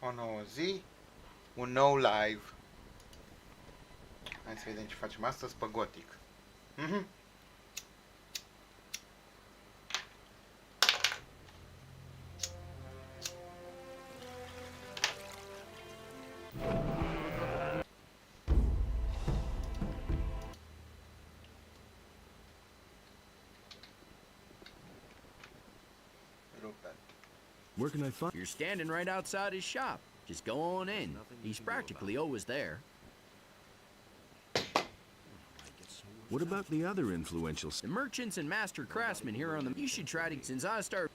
O nouă zi, un nou live. Hai să vedem ce facem astăzi pe Gothic. Where can I find? You're standing right outside his shop. Just go on in. He's practically always there. What about the other influential? The merchants and master craftsmen here on the... You should try to... Since I started...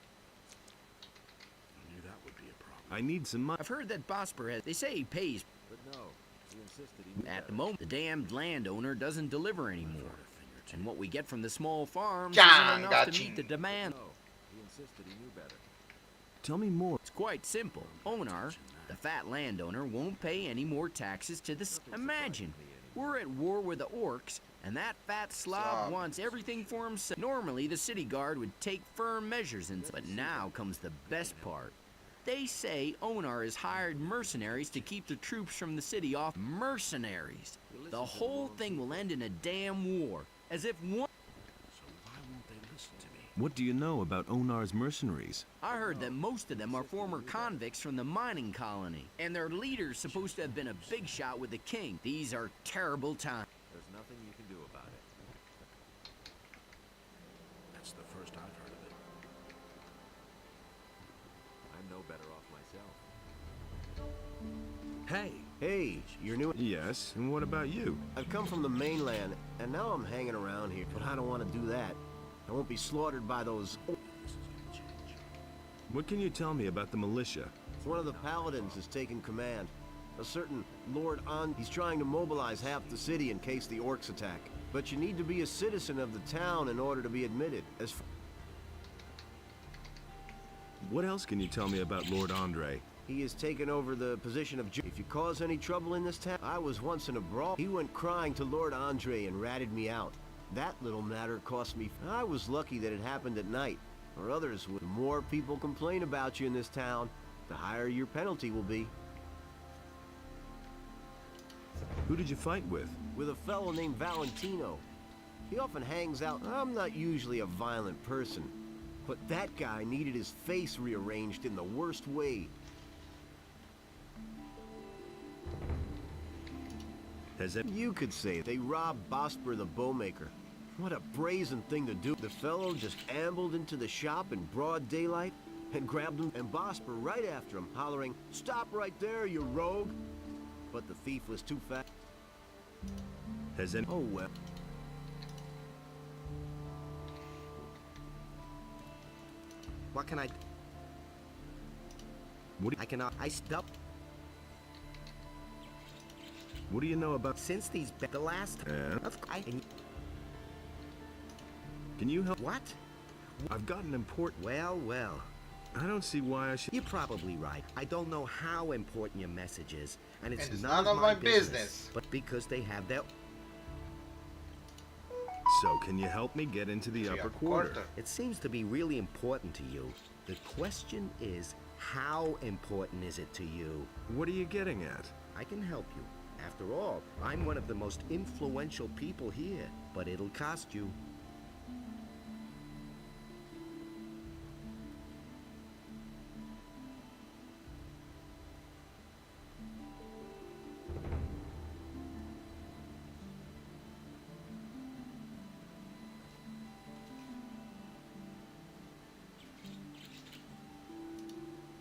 I knew that would be a problem. I need some money. I've heard that Bosper has... They say he pays... But no, he insisted he... At the moment, the damned landowner doesn't deliver anymore. And what we get from the small farms Yeah, isn't enough to meet the demand. No, he insisted he knew better. Tell me more. It's quite simple. Onar, the fat landowner, won't pay any more taxes to the... Imagine, we're at war with the orcs, and that fat slob wants everything for himself. Normally, the city guard would take firm measures, but now comes the best part. They say Onar has hired mercenaries to keep the troops from the city off. Mercenaries! The whole thing will end in a damn war, as if one... So why won't they listen to me? What do you know about Onar's mercenaries? I heard that most of them are former convicts from the mining colony, and their leader's supposed to have been a big shot with the king. These are terrible times. There's nothing you can do about it. That's the first I've heard of it. I'm no better off myself. Hey. Hey, you're new. Yes, and what about you? I've come from the mainland, and now I'm hanging around here, but I don't want to do that. I won't be slaughtered by those... This is gonna change. What can you tell me about the militia? One of the paladins is taking command. A certain Lord On... He's trying to mobilize half the city in case the orcs attack. But you need to be a citizen of the town in order to be admitted. What else can you tell me about Lord Andre? He has taken over the position of... If you cause any trouble in this town... I was once in a brawl. He went crying to Lord Andre and ratted me out. That little matter cost me... I was lucky that it happened at night, or others would. The more people complain about you in this town, the higher your penalty will be. Who did you fight with? With a fellow named Valentino. He often hangs out... I'm not usually a violent person, but that guy needed his face rearranged in the worst way. Has it? You could say they robbed Bosper the bowmaker. What a brazen thing to do. The fellow just ambled into the shop in broad daylight and grabbed him, and Bosper right after him, hollering, "Stop right there, you rogue!" But the thief was too fast. Has it? Oh well. What can I... What? I cannot... I stop... What do you know about? Since these... The last... Of... Can you help? What? I've got an important... Well, well. I don't see why I should... You're probably right. I don't know how important your message is, and it's none of my business. But because they have their... So, can you help me get into the upper quarter? It seems to be really important to you. The question is, how important is it to you? What are you getting at? I can help you. After all, I'm one of the most influential people here, but it'll cost you.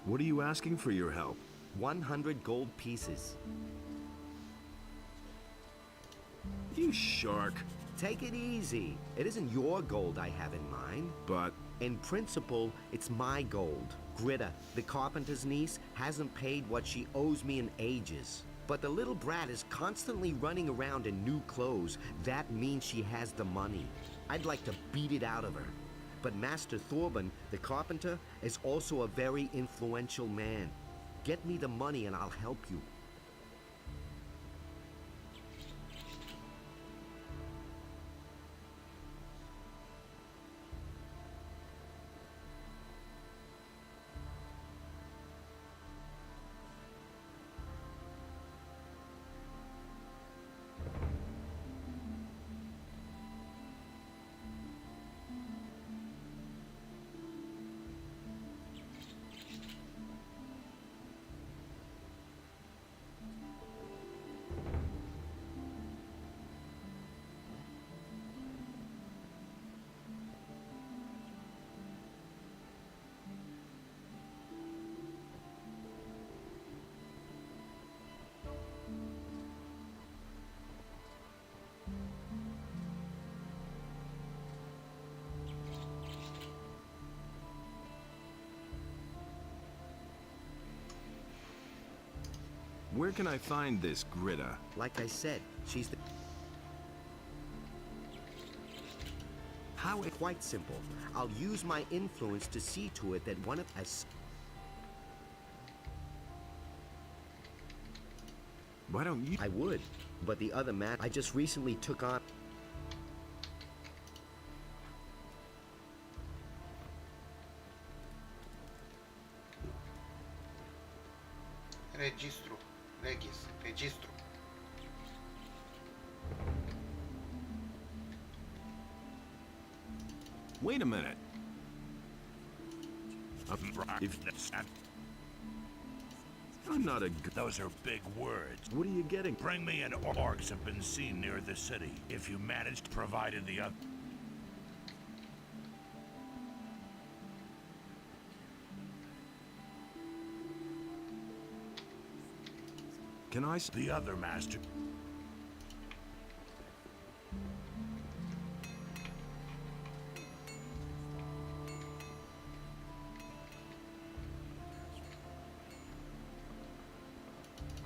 What are you asking for your help? 100 gold pieces. You shark. Take it easy. It isn't your gold I have in mind. But... In principle, it's my gold. Gritta, the carpenter's niece, hasn't paid what she owes me in ages. But the little brat is constantly running around in new clothes. That means she has the money. I'd like to beat it out of her. But Master Thorben, the carpenter, is also a very influential man. Get me the money and I'll help you. Where can I find this Greta? Like I said, she's the... How? Quite simple. I'll use my influence to see to it that one of us... Why don't you? I would, but the other man I just recently took on... Registru. Registru. Wait a minute. If I'm not a. Those are big words. What are you getting? Bring me an orcs have been seen near the city. If you managed provided the other. Can I? The other master.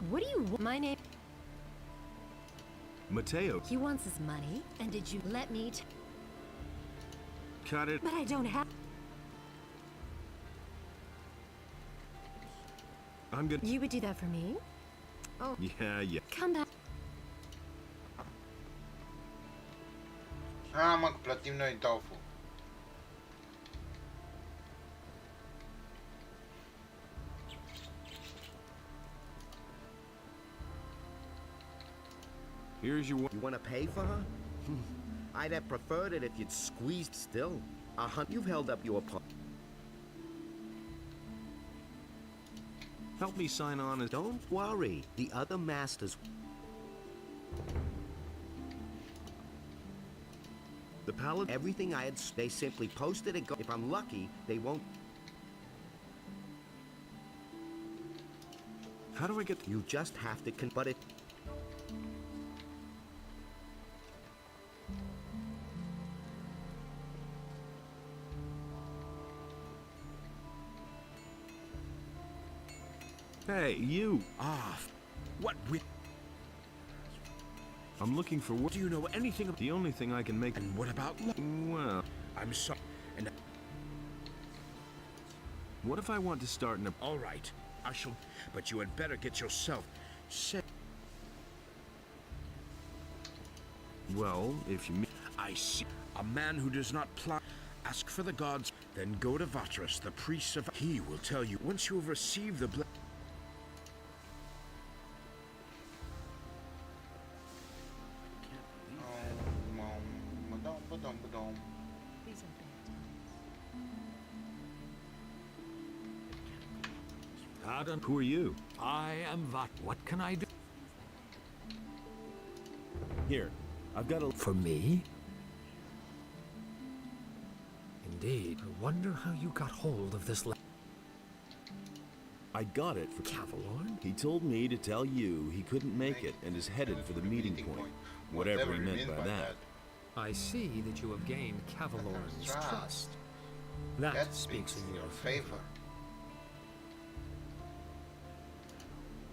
What do you want? My name. Mateo. He wants his money, and did you let me? Cut it. But I don't have. I'm good. You would do that for me? Oh. Yeah. Come back. Mă, că plătim noi tofu. Here's your. You want to pay for her? I'd have preferred it if you'd squeezed still. You've held up your part. Help me sign on as. Don't worry. The other masters... The paladin. Everything I had... They simply posted it. If I'm lucky, they won't... How do I get? You just have to... But it... Hey, you. What with? I'm looking for work. Do you know anything about? The only thing I can make. And what about? Well, I'm sorry. And what if I want to start in a? all right, I shall. But you had better get yourself set. Well, if you. I see. A man who does not plow. Ask for the gods, then go to Vatras, the priest of. He will tell you once you have received the blessing. Pardon? Who are you? I am Vat. What can I do? Here, I've got a. For me? Indeed. I wonder how you got hold of this I got it for Cavalorn? He told me to tell you he couldn't make it and is headed for the meeting point. Whatever he meant by that. I see that you have gained Cavalorn's trust. That speaks in your favor.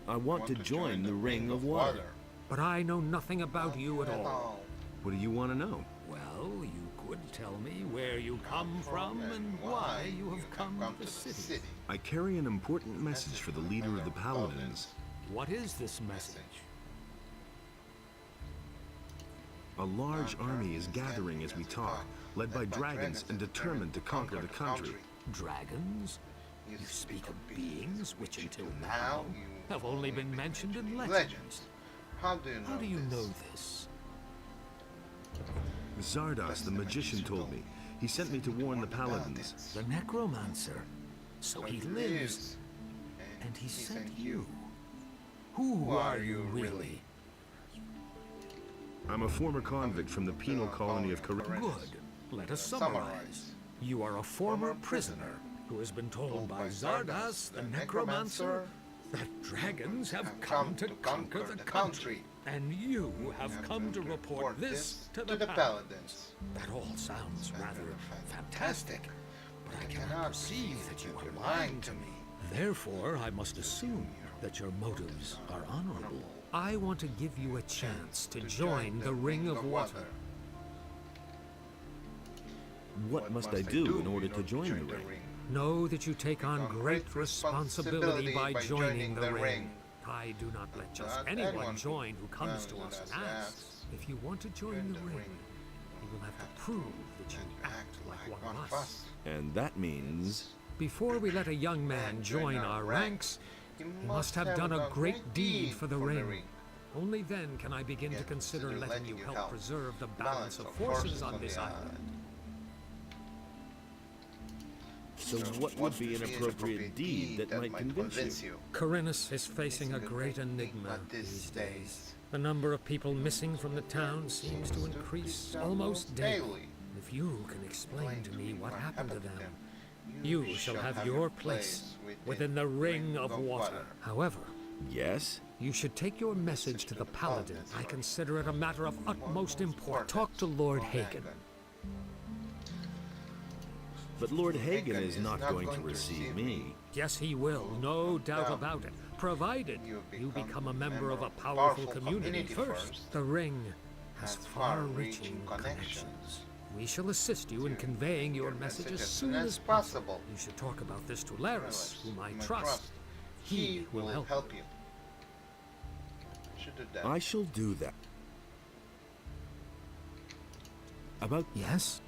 I want to join the Ring of Water. But I know nothing about you at all. What do you want to know? Well, you could tell me where you come from and why you have come to the city. I carry an important message for the leader of the Paladins. What is this message? A large army is gathering as we talk, led by dragons and determined to conquer the country. Dragons? You speak of beings which until now have only been mentioned in legends. How do you know this? Zardas, the magician, told me. He sent me to warn the Paladins. The necromancer. So he lives, and he sent you. Who are you really? I'm a former convict from the penal colony of Korea. Good. Let us summarize. You are a former prisoner who has been told by Zardas, the necromancer, that dragons have come to conquer the country. And you have come to report this to the Paladins. That all sounds rather fantastic, but I cannot perceive that you are lying to me. Therefore, I must assume that your motives are honorable. I want to give you a chance to join the Ring of Water. What must I do in order to join the ring? Know that you take on great responsibility by joining the ring. I do not let just anyone join who comes to us and asks. If you want to join the ring, you will have to prove that you act like one of us. And that means... Before we let a young man join our ranks, he must have done a great deed for the ring. Only then can I begin to consider letting you help preserve the balance of forces on this island. So what would be an appropriate deed that might convince you? Corinus is facing a great enigma these days. The number of people missing from the town seems to increase almost daily. If you can explain to me what happened to them, you shall have your place within the Ring of Water. However, Yes? you should take your message to the Paladin. I consider it a matter of utmost importance. Talk to Lord Hagen. But Lord Hagen is not going to receive me. Yes, he will, no doubt about it, provided you become a member of a powerful community first. The Ring has far-reaching connections. We shall assist you in conveying your message as soon as possible. You should talk about this to Laris, whom I trust. He will help you. I shall do that. About... Yes?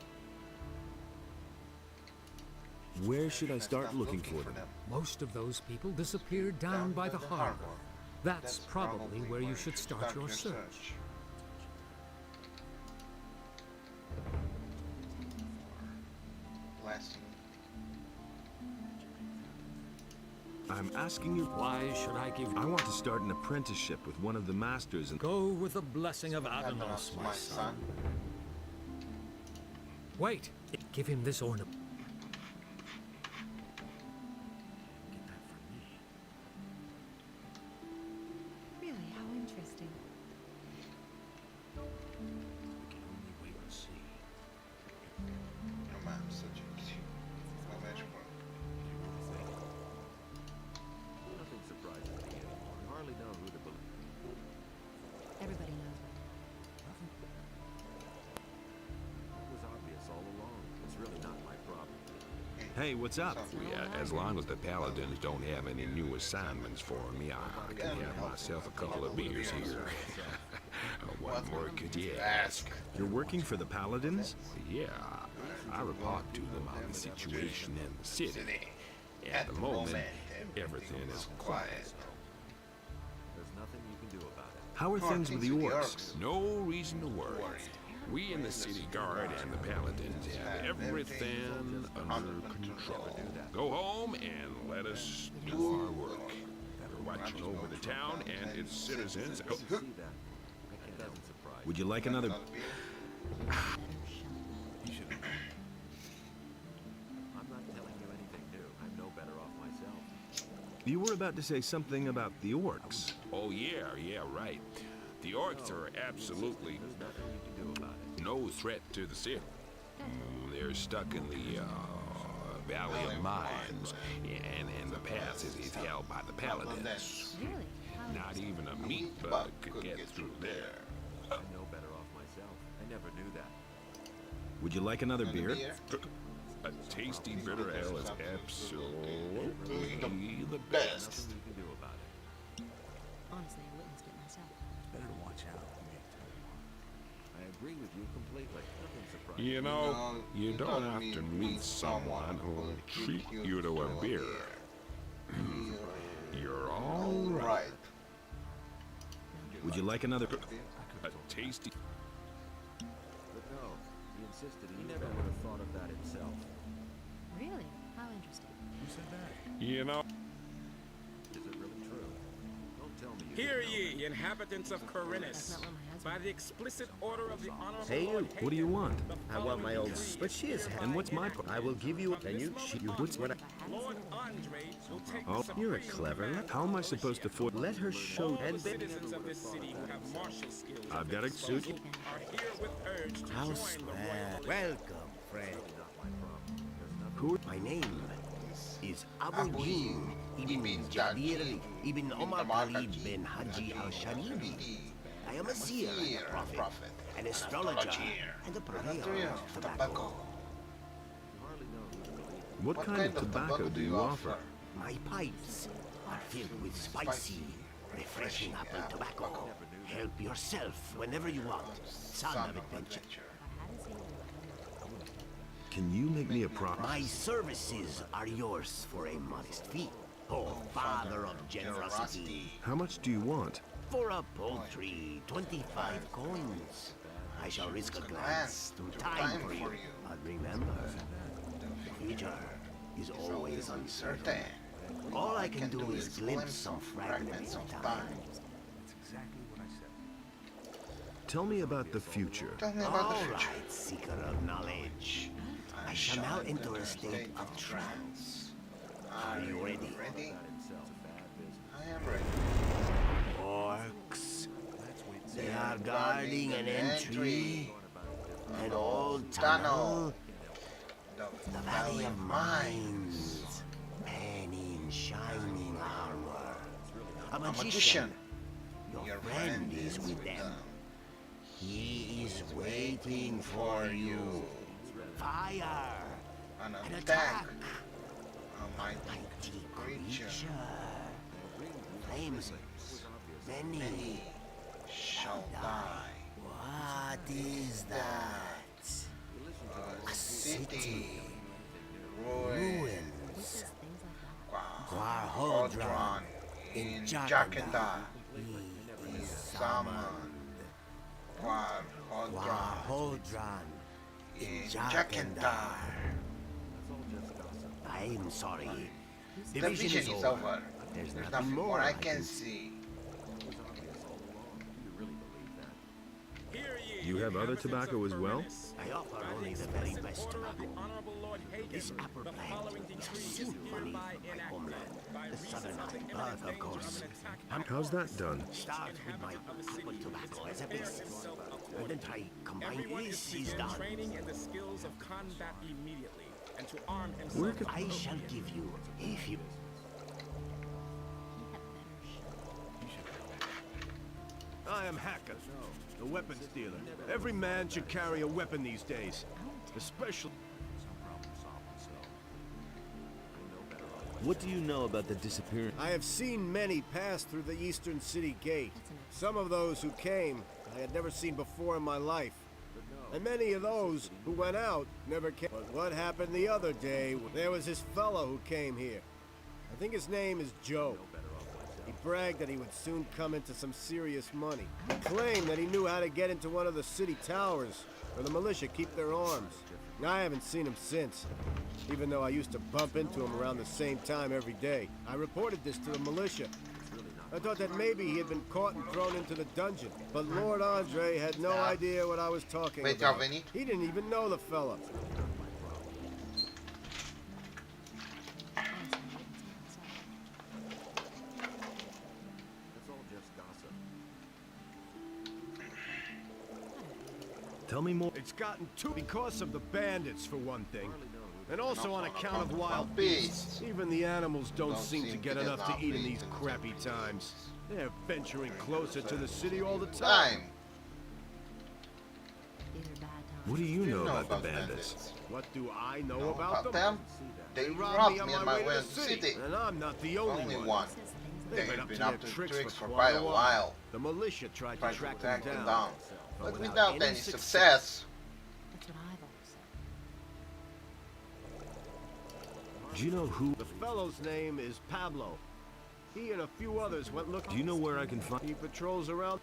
Where should I start looking for them? Most of those people disappeared down by the harbor. That's probably where you should start your search. I'm asking you... Why should I give you... I want to start an apprenticeship with one of the masters and... Go with the blessing of Adanos, my son. Wait! Give him this ornament. Really, how interesting. We can only wait and see. Nothing surprises me anymore. I hardly know who to believe. Everybody knows. It was obvious all along. It's really not my problem. Hey, what's up? Yeah, as long as the Paladins don't have any new assignments for me, I can have myself a couple of beers here. What more could you ask? You're working for the Paladins? Yeah, I report to them on the situation in the city. At the moment, everything is quiet. There's nothing you can do about it. How are things with the orcs? No reason to worry. We in the city guard and the Paladins have everything under control. Go home and let us do our work. We're watching over the town and its citizens. See that? It doesn't surprise Would you like another... I'm not telling you anything new. I'm no better off myself. You were about to say something about the orcs. Oh yeah, right. The orcs are absolutely There's nothing you can do about it. no threat to the city. They're stuck in the Valley of Mines, and the pass is held by the Paladins. Really? How Not even a meat bug could get through there. I'm no better off myself. I never knew that. Would you like another beer? A tasty bitter ale is absolutely the Nothing best. you can do about it. Honestly, I witnessed it myself. Better watch out. I agree with you completely. Nothing surprises You know, you don't often meet someone who'll treat you to a beer. You're all right. Would you like another... A tasty... But no, he insisted he never would have thought of that himself. Really? How interesting. You know... Is it really true? Don't tell me you Hear didn't know ye, inhabitants of That's Corinus. not what my husband... By the explicit order of the honorable Hey, Lord you. What do you Hagen, want? the I want my old... following But she is... hereby And what's my enacted. part? I will give you... And you... What's when I... Lord Andre will take Oh, the you're a supreme clever... command How am I supposed to afford... Let her show... All And... the citizens of this city who have martial skills I've at got their a suit. disposal are herewith urged to How join the royal... Welcome, friend. not my problem. There's nothing Who... My name is Abu Jin ibn Jabir ibn Omar Khalid bin Haji al-Sharibi. I am a seer and a prophet, an astrologer, and a purveyor of tobacco. What kind of tobacco do you offer? My pipes are filled with spicy, refreshing apple tobacco. Help yourself whenever you want. Son of adventure. Can you make me a profit? My services are yours for a modest fee. Oh, father of generosity. How much do you want? For a paltry 25 coins. I shall risk a glance through time for you. But remember, the future is always uncertain. All I can do is glimpse some fragments of time. Tell me about the future. Tell me about the All future. right, seeker of knowledge. I shall now enter a state of trance. Are you ready? Ready? I am ready. Orcs. They are guarding an entry. An old tunnel. The Valley of Mines. Men in shining armor. A magician. Your friend is with them. He is waiting for you. Fire. An An attack. attack. A Mighty creature. Flames. Many shall die. What is that? A city. Ruins. Things like that. Quarhodron in Jakanda. Jakanda is summoned. Quarhodron Quarhodron in Jakanda. Jakanda. I'm sorry. The vision is over. There's There's nothing more I can see. Hear ye, You have other inhabitants tobacco of as well? Corinthus. I offer By only the the very explicit best order of the tobacco. Honorable Lord Hagen, This apple the plant following is a decree is symphony hereby of my enacted. homeland, By the reason southern of the island. imminent But, of danger course, an attack by How's that done? start with my inhabitant of the apple city tobacco is as a prepare basis. himself And accordingly. then try combine Everyone is this to is begin done. training in the skills of combat immediately, and to arm himself. Where could- I shall give you, if you... I am Hacker, the weapons dealer. Every man should carry a weapon these days, especially... What do you know about the disappearance? I have seen many pass through the eastern city gate. Some of those who came, I had never seen before in my life. And many of those who went out never came. But what happened the other day, there was this fellow who came here. I think his name is Joe. He bragged that he would soon come into some serious money. He claimed that he knew how to get into one of the city towers, where the militia keep their arms. I haven't seen him since, even though I used to bump into him around the same time every day. I reported this to the militia. I thought that maybe he had been caught and thrown into the dungeon, but Lord Andre had no idea what I was talking Wait, about. Alvini. He didn't even know the fella. Tell me more. It's gotten too because of the bandits, for one thing. And also on account of wild beasts. Even the animals don't seem to get enough to eat in these crappy times. They're venturing closer to the city all the time. What do you know about the bandits? What do I know about them? They robbed robbed me me on my way to the city. And I'm not the only one. They've They've been up to their tricks for quite a while. The militia tried to track them down, but without any success. That's what I've always said. Do you know who? The fellow's name is Pablo. He and a few others went looking. Do you know where I can find? He patrols around.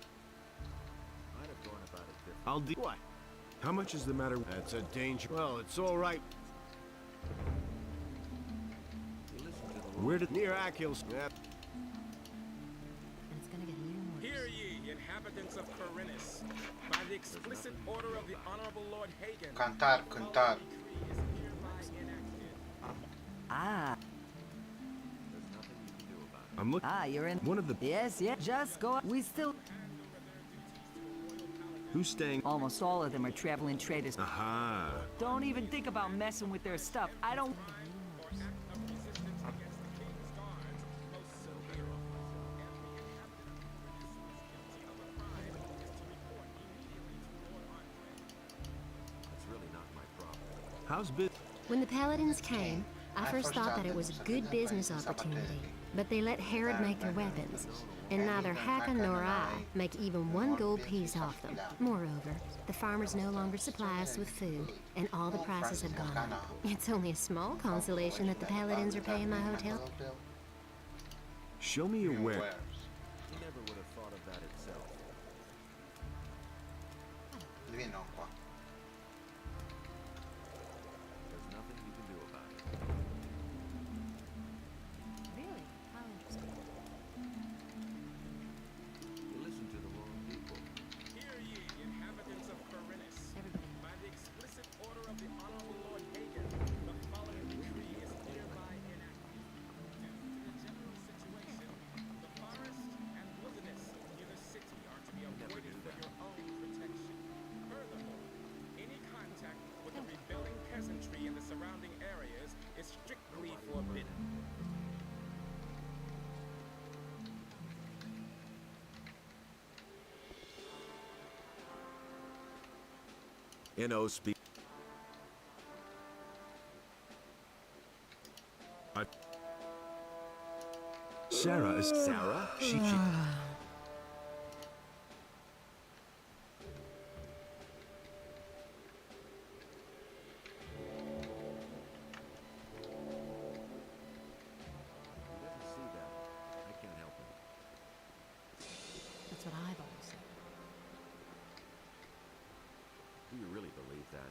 I'll do. What? How much is the matter? That's a danger. Well, it's all right. Where did? Near Akil's. Yeah. And it's gonna get even worse. Hear ye, inhabitants of Corinthus. By the explicit order of the Honorable Lord Hagen, Cantar, cantar. decree is hereby enacted. Ah, I'm looking. you're in. One of the. Yes, just go. We still. Who's staying? Almost all of them are traveling traders. Aha. Don't even think about messing with their stuff. I don't. How's business? When the Paladins came, I first thought that it was a good business opportunity, but they let Herod make their weapons, and neither Hakon nor I make even one gold piece off them. Moreover, the farmers no longer supply us with food, and all the prices have gone up. It's only a small consolation that the Paladins are paying my hotel. Show me your where. He never would have thought of that itself. Divino qua. There's nothing you can do about it. Really? How interesting. You listen to the wrong people. Hear ye, inhabitants of Corinus. By the explicit order of the Honorable Lord Hagen, the following decree is hereby enacted. Due to the general situation, the forest and wilderness near the city are to be avoided for your own protection. Furthermore, any contact with the rebelling peasantry in the surrounding areas is strictly forbidden. N.O. speak. Sarah is Sarah? She. He doesn't see that. I can't help him. That's what I've always said. Do you really believe that?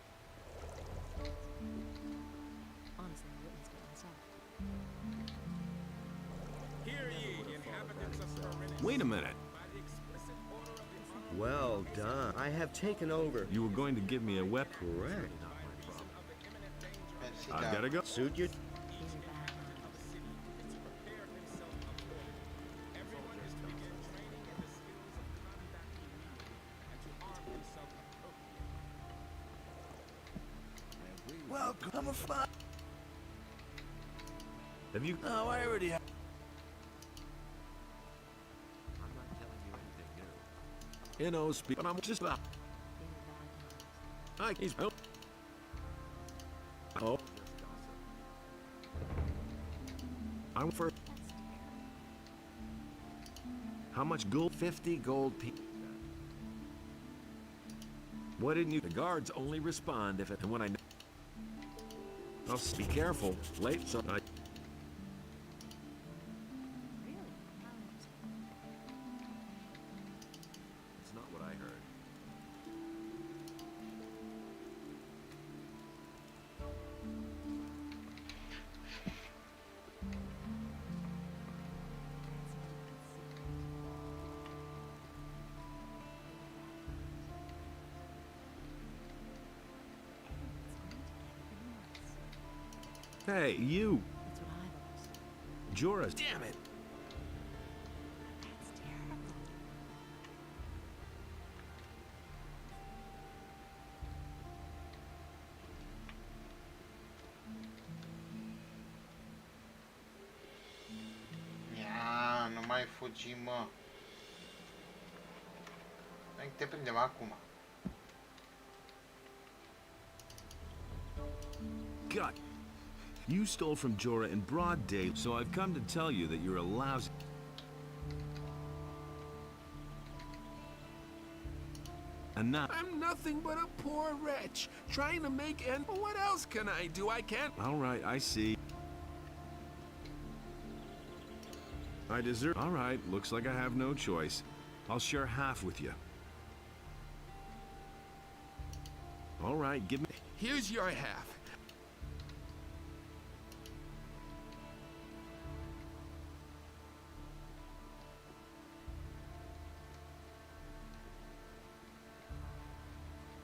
Honestly, I witnessed it myself. Hear ye, inhabitants of Corinus. Wait a minute. By the explicit order of the Honorable Well done. I have taken over. You were going to give me a weapon. Correct. I've got to go. Suit you? These are bad of the city is to prepare himself accordingly. Everyone is to begin training in the skills of combat immediately and to arm himself appropriately. I agree with Welcome. I'm a fly. Have you? No, I already have. I'm not telling you anything new. N.O. speak. But I'm just about. He's built. Oh, Just gossip. I'm for. How much gold? 50 gold pieces. What didn't you? the guards only respond if it. And when I. I'll be careful. Late, so I. Really? How interesting. It's not what I heard. Hey, you. That's what I've always said. Jorah. Damn it. That's terrible. Ia, nu mai fugi, mă. Hai că te prindem acum. God. You stole from Jorah in broad day, so I've come to tell you that you're a lousy. And now. I'm nothing but a poor wretch, trying to make end. What else can I do? I can't. All right, I see. I deserve. All right, looks like I have no choice. I'll share half with you. All right, give me. Here's your half.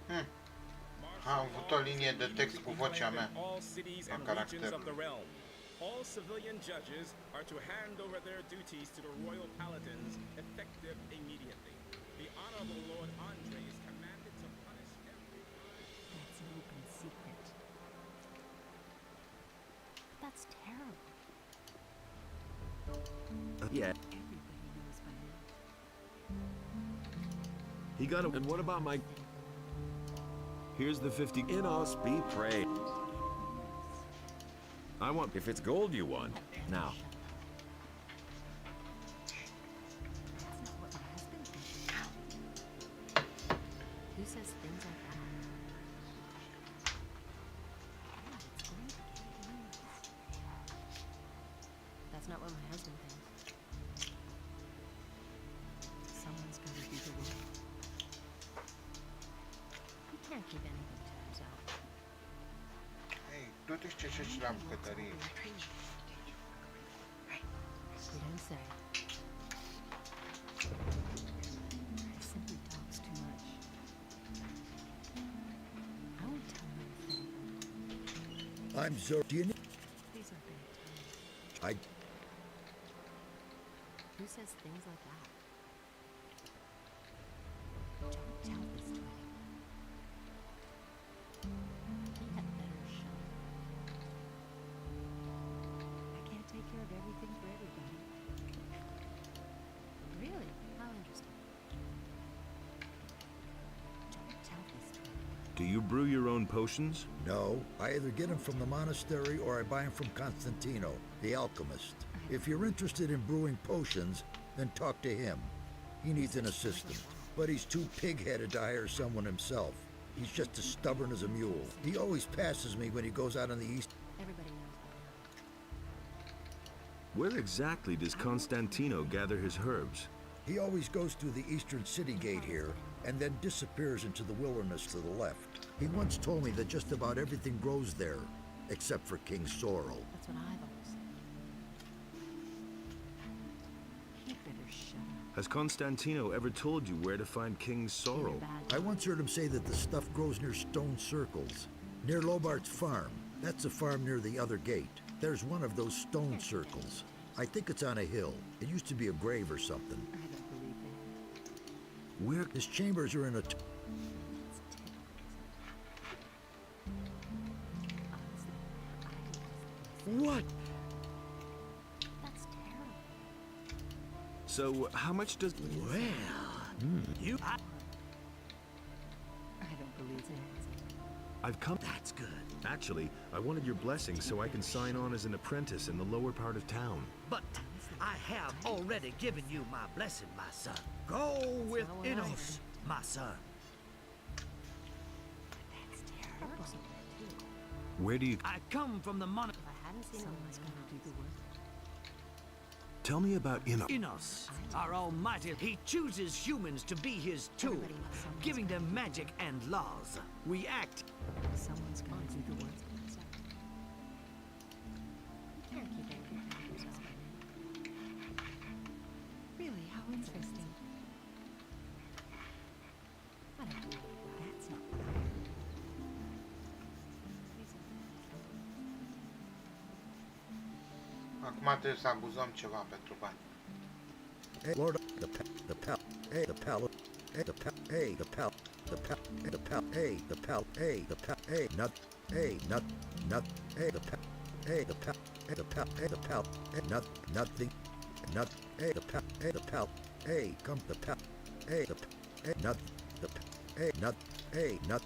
Am avut o linie de text cu vocea mea. All cities A and regions caracterul. of the realm. All civilian judges are to hand over their duties to the royal paladins, effective immediately. The Honorable Lord Andre is commanded to punish every crime. That's an open secret. That's terrible. Yeah. Everybody knows by now. He got a. And what about my. Here's the 50. In us be praised. I want... If it's gold you want. Now, Who says things like that? That's not what my husband thinks. Someone's got to do the work. You can't keep anything to himself. Ej, tu ty ścieczysz lampkę, Dari. You don't say. He simply talks too much. I won't tell him anything. I'm so. Do you need? These are bad times. I. Who says things like that? Don't tell this to anyone. He had better shut up. I can't take care of everything for everybody. Really? How interesting. Don't tell this to anyone. Do you brew your own potions? No, I either get them from the monastery or I buy them from Constantino, the alchemist. If you're interested in brewing potions, then talk to him. He needs an assistant, but he's too pig-headed to hire someone himself. He's just as stubborn as a mule. He always passes me when he goes out on the east. Everybody knows by Where exactly does Constantino gather his herbs? He always goes through the eastern city gate here, and then disappears into the wilderness to the left. He once told me that just about everything grows there, except for King Sorrel. now. That's what I've always said. He better shut up. Has Constantino ever told you where to find King Sorrel? I once heard him say that the stuff grows near stone circles, near Lobart's farm. That's a farm near the other gate. There's one of those stone circles. I think it's on a hill. It used to be a grave or something. I don't believe that. Where his chambers are in a... What? That's terrible. So, how much does... I don't believe it. I've come... That's good. Actually, I wanted your blessing so I can sign on as an apprentice in the lower part of town. But I have already given you my blessing, my son. Go with not what I Enos, my son. That's terrible. Where do you... I come from the monarch. If I hadn't seen someone's gonna do the work. Tell me about Ino. Enos, our almighty, he chooses humans to be his tool, Everybody knows someone's giving them magic and laws. We act. Someone's gonna do the work. You can't keep anything to yourself. Really, how interesting. I don't believe that's not what I heard. Acum trebuie să abuzăm ceva pentru bani. Hey, Lord, the pal, hey, the pal, hey, the pal, hey, the pal, the pal, hey, the pal, hey, the pal, hey, the pal, hey, nut, hey, nut, hey, the pal, hey, the pal, hey, the pal, hey, the pal, hey, nothing, nut, hey, the pal, hey, the pal, hey, come the pal, hey, the pal, hey, nut, the pal, hey, nut, hey, nut,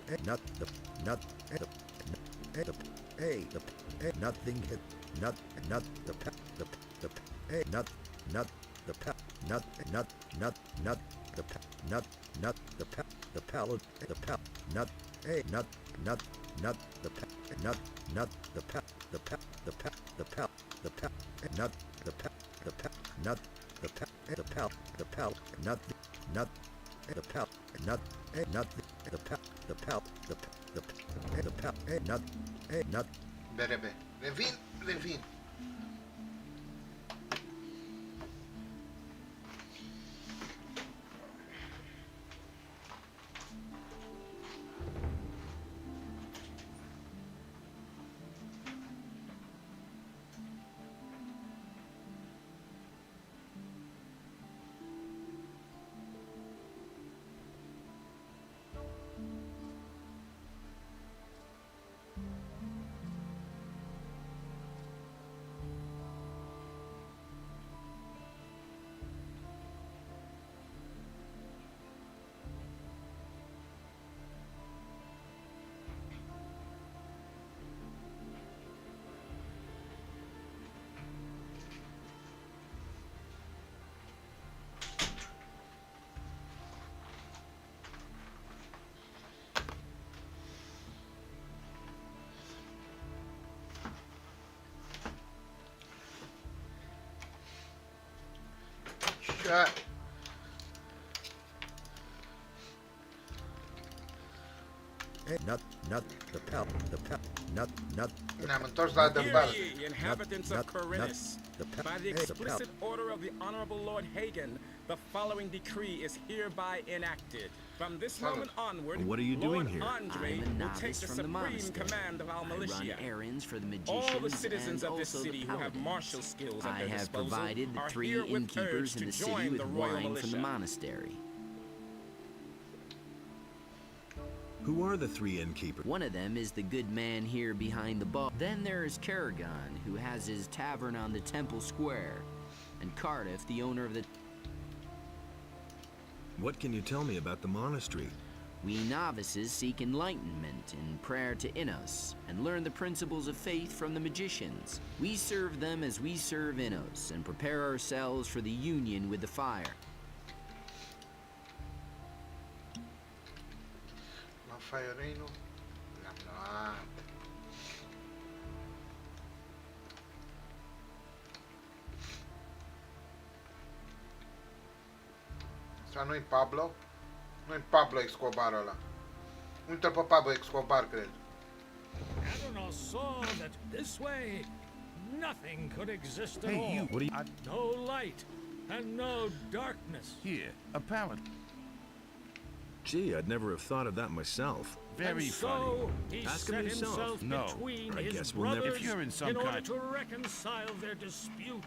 hey, nut, the nut, hey, the hey, the hey, the hey, nothing hit, nut, the pal, the hey, nut, the pal, nut, the pal, the pal, the pallet, the pal, nut, hey, nut, the pal, nut, the pal, the pal, the pal, the pal, the pal, nut, the pal, the pal, nut, the pal, the pal, the pal, nut, the pal, nut, hey, nut, the pal, the pal, the pal, hey, nut, hey, nut. Berebe. Revin. Shit. Hey, not the pal, Ne-am întors la Hear dâmbal. ye, inhabitants of Corinthus. By the explicit order of the Honorable Lord Hagen, the following decree is hereby enacted. From this moment onward, What are you doing Lord here? Andre I'm a will novice take the from the supreme monastery. command of our I militia. run errands for the magicians All the citizens and of this also city the who have paladins. martial skills at I their have disposal provided the are 3 herewith innkeepers urged in to the city join with the royal wine from the militia. monastery. Who are the 3 innkeepers? One of them is the good man here behind the bar. Then there is Karagon, who has his tavern on the Temple Square. And Cardiff, the owner of the... What can you tell me about the monastery? We novices seek enlightenment in prayer to Innos, and learn the principles of faith from the magicians. We serve them as we serve Innos, and prepare ourselves for the union with the fire. La Faierino. Le-am luat. Asta nu-i Pablo? Nu-i Pablo Escobar ăla. Uită-l pe Pablo Escobar, cred. Adonal saw that this way nothing could exist at Hey, all. you, what are you... No light and no darkness. Here, a pallet. Gee, I'd never have thought of that myself. Very and funny. so he Ask him set yourself. himself No, between I his guess we'll never- brothers If you're in some order kind- to reconcile their dispute,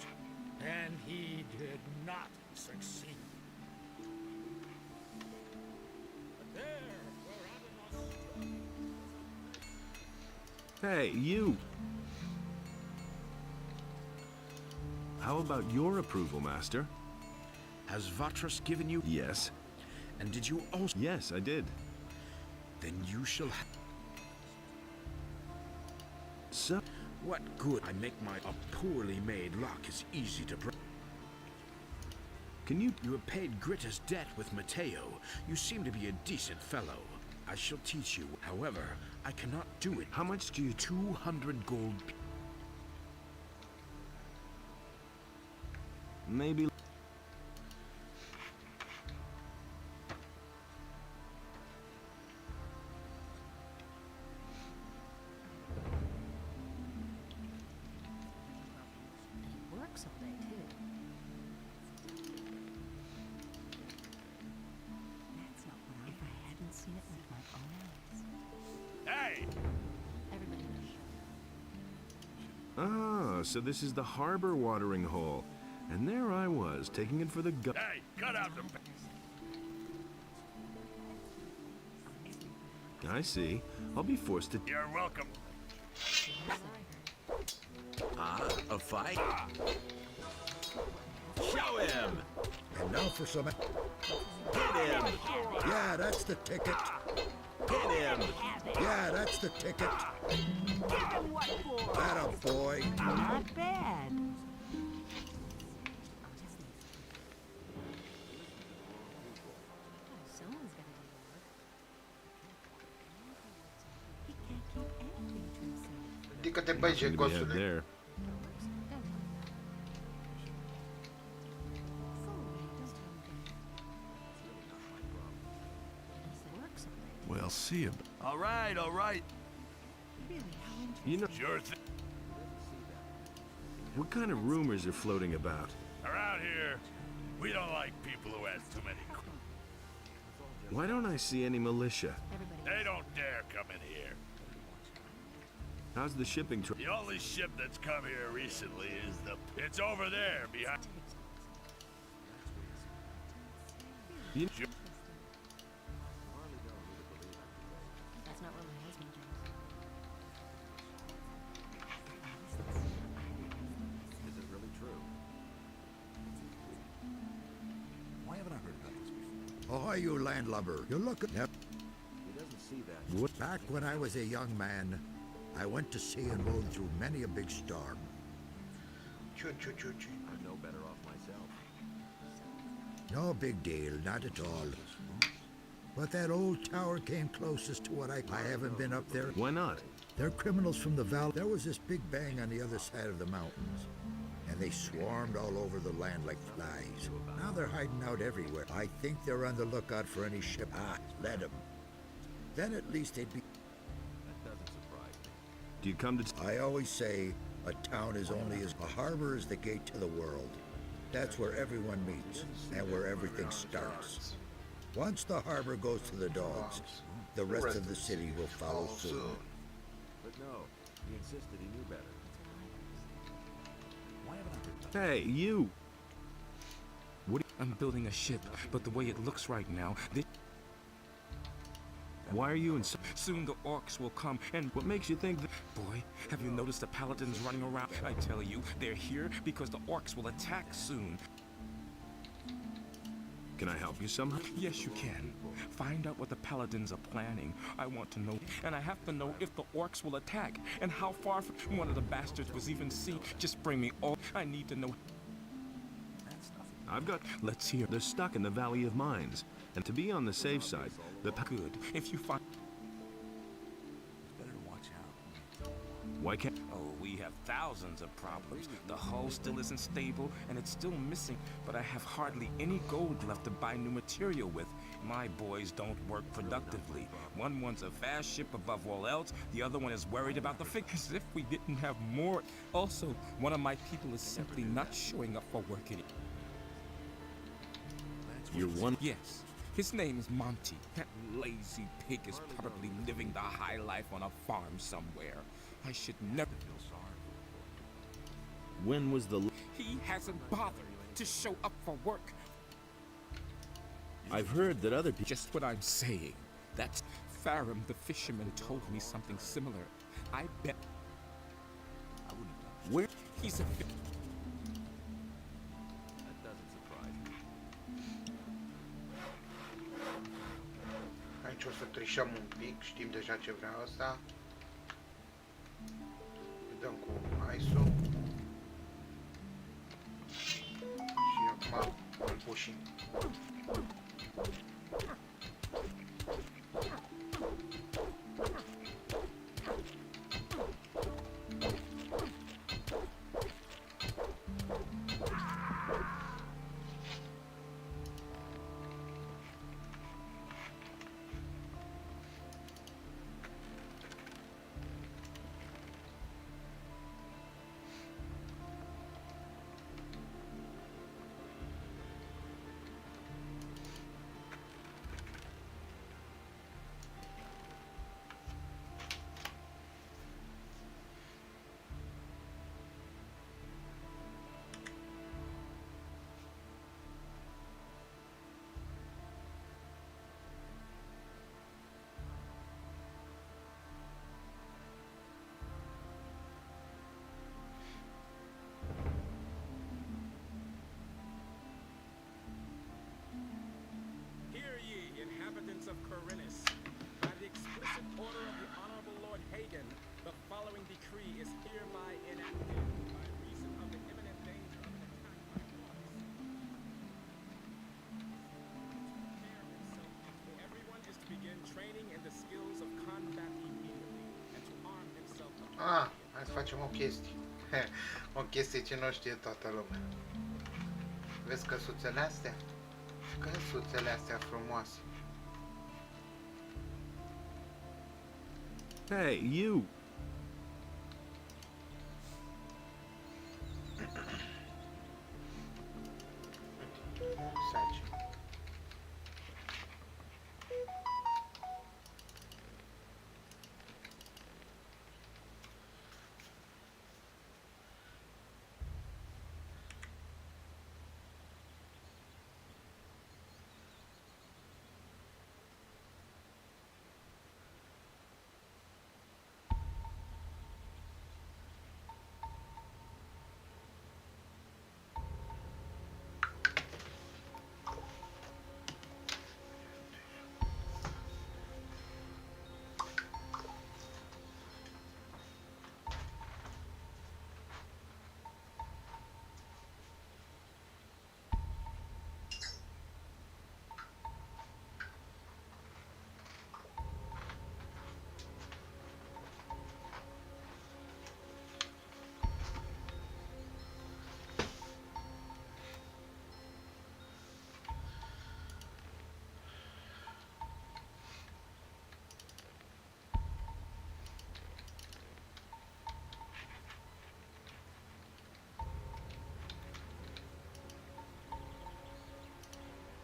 and he did not succeed. But there, where Adonal Hey, you! How about your approval, Master? Has Vatras given you... Yes. And did you also... Yes, I did. Then you shall have... So... What good? I make my... A poorly made lock is easy to break. Can you... You have paid Gritta's debt with Matteo. You seem to be a decent fellow. I shall teach you. However, I cannot do it. How much do you... 200 gold... Maybe... Works all day, too. That's not what if I hadn't seen it with my own eyes. Hey! Everybody knows. Ah, so this is the harbor watering hole. And there I was, taking it for the gu- Hey, cut out the... I see. I'll be forced to... You're welcome. A fight? Show him! And now for some... Hit him! Yeah, that's the ticket. Hit him! Yeah, that's the ticket. That a boy. Not bad. Someone's got to do the work. He can't keep anything to himself. Ridică-te, băi, Nothing to be had jegosule. there. We'll see him. All right, all right. You know, Sure thing. what kind of rumors are floating about? Around here, we don't like people who ask too many questions. Why don't I see any militia? They don't dare come in here. How's the shipping The only ship that's come here recently is the... It's over there, behind... You- That's not what my husband does. Is it really true? Why haven't I heard about this before? Ahoy, you landlubber. You're looking... Yep. He doesn't see that. What? Back when I was a young man, I went to sea and rode through many a big storm. Ciu, ciu, ciu, ciu. I'm no better off myself. No big deal, not at all. But that old tower came closest to what I haven't been up there. Why not? They're criminals from the valley. There was this big bang on the other side of the mountains. And and they swarmed all over the land like flies. Now they're hiding out everywhere. I think they're on the lookout for any ship. Let them. Then at least they'd be... That doesn't surprise me. Do you come to... I always say a town is only as... A harbor is the gate to the world. That's where everyone meets, and where everything starts. Once the harbor goes to the dogs, the rest of the city will follow soon. But no, he insisted he knew better. Why haven't I been... Hey, you! I'm building a ship, but the way it looks right now, Why are you in... soon the orcs will come, and What makes you think that... boy, have you noticed the paladins running around? I tell you, they're here because the orcs will attack soon. Can I help you somehow? Yes, you can. Find out what the paladins are planning. I want to know, and I have to know if the orcs will attack, and how far from one of the bastards was even seen. Just bring me all. I need to know. I've got... Let's hear. They're stuck in the Valley of Mines. And to be on the safe side, the... Good. If you find... Better watch out. Why can't... Oh, we have thousands of problems. The hull still isn't stable, and it's still missing, but I have hardly any gold left to buy new material with. My boys don't work productively. One wants a fast ship above all else, the other one is worried about the figures. If we didn't have more... Also, one of my people is simply not showing up for work anymore. You're one... Yes. His name is Monty. That lazy pig is probably living the high life on a farm somewhere. I should never feel sorry for. When was the... He hasn't bothered to show up for work. I've heard that other people... Just what I'm saying. That's... Farum the fisherman told me something similar. I bet... I wouldn't have done Where... He's a... That doesn't surprise me. Aici o să trișăm un pic, știm deja ce vrea ăsta. Îi dăm cu ice-ul. Și acum îl pușim. Of Corinus. By the explicit order of the Honorable Lord Hagen, the following decree is hereby enacted by reason of the imminent danger of an attack by orcs. Everyone is to begin training in the skills of combat immediately and to arm himself. Hai să facem o chestie. O chestie ce nu știe toată lumea. Vezi căsuțele astea? Căsuțele astea frumoase. Hey, you! Saci.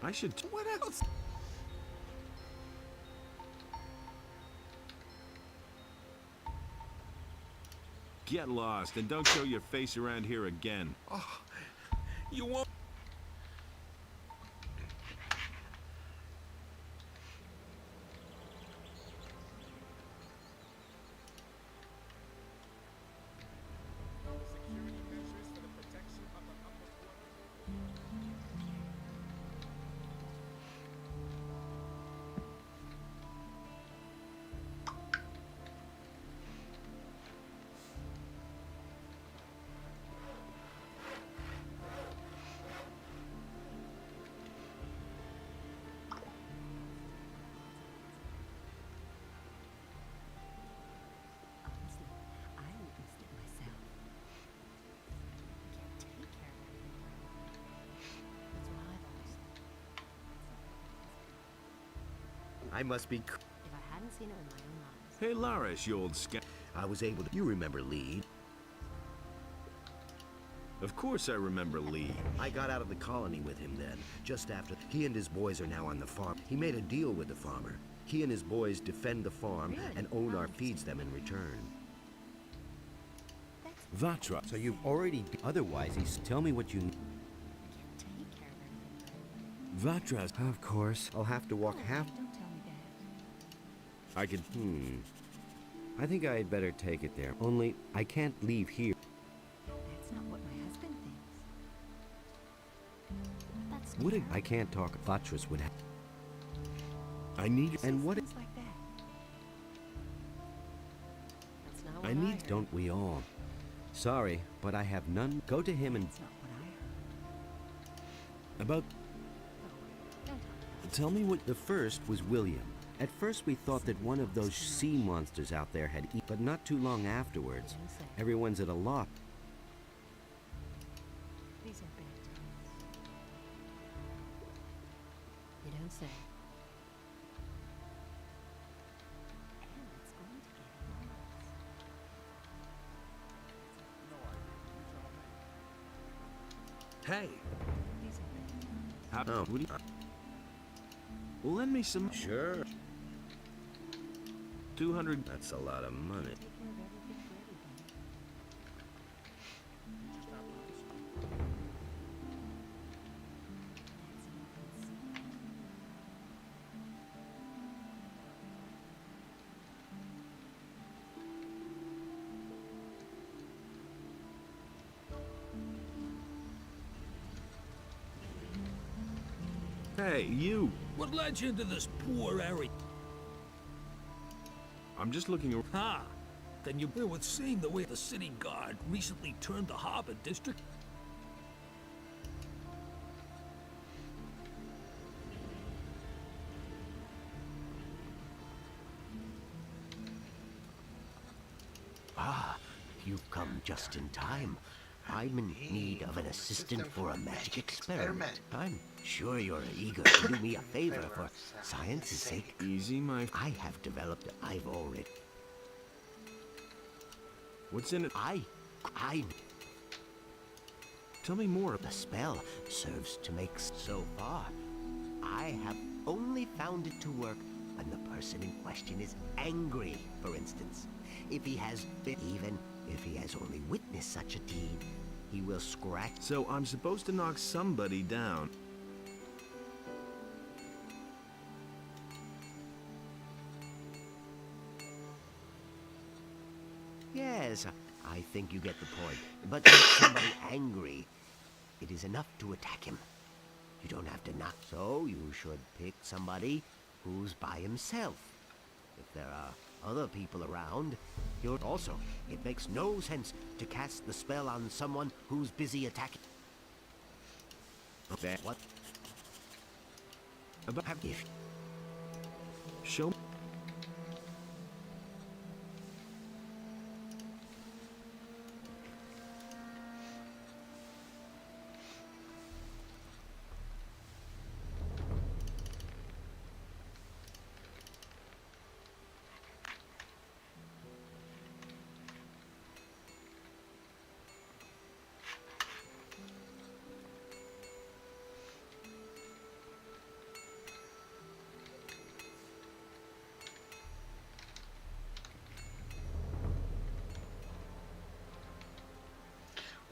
I should. What else? Get lost and don't show your face around here again. Oh, you won't. Security measures for the protection of the upper quarter. Honestly, I witnessed it myself. Can't take care of everything right away. That's what I've always thought. I must be. If I hadn't seen it with my own eyes. Hey, Laris, you old scout. I was able to. You remember Lee? Of course I remember Lee. I got out of the colony with him then, just after. He and his boys are now on the farm. He made a deal with the farmer. He and his boys defend the farm, and Onar feeds them in return. Vatra. So you've already. Otherwise, he's. Tell me what you. Can't take care of everything right away. Vatra. Of course, I'll have to walk half. Don't tell me that. I can. I think I'd better take it there. Only, I can't leave here. That's not what my husband thinks. But that's Would it? I can't talk. Vatras would have. I need. And what? Things like that. That's not what I need. heard. Don't we all? Sorry, but I have none. Go to him and. That's not what I heard. About. Don't talk. Tell me what. The first was William. At first we thought that one of those sea monsters out there had eaten, but not too long afterwards. You don't say. Everyone's at a loss. These are bad times. You don't say. And it's going to get worse. Hey. These are bad times. How, what do you, well, lend me some. Sure. 200. That's a lot of money. Take care of everything for everybody. That's an open sea. Hey, you. What led you into this poor area? I'm just looking around. Ha! Then you bear with seeing the way the city guard recently turned the harbor district. Ah, you've come just in time. I'm in need of an assistant for a magic experiment. I'm sure you're eager to do me a favor for science's sake. Easy, my. I have developed. I've already. What's in it? I. Tell me more. The spell serves to make. So far, I have only found it to work when the person in question is angry, for instance. If he has been, even if he has only witnessed such a deed, he will scratch. So I'm supposed to knock somebody down. Yes, I think you get the point. But to make somebody angry, it is enough to attack him. You don't have to knock. So you should pick somebody who's by himself. If there are other people around, you're also. It makes no sense to cast the spell on someone who's busy attacking. That What? about If show.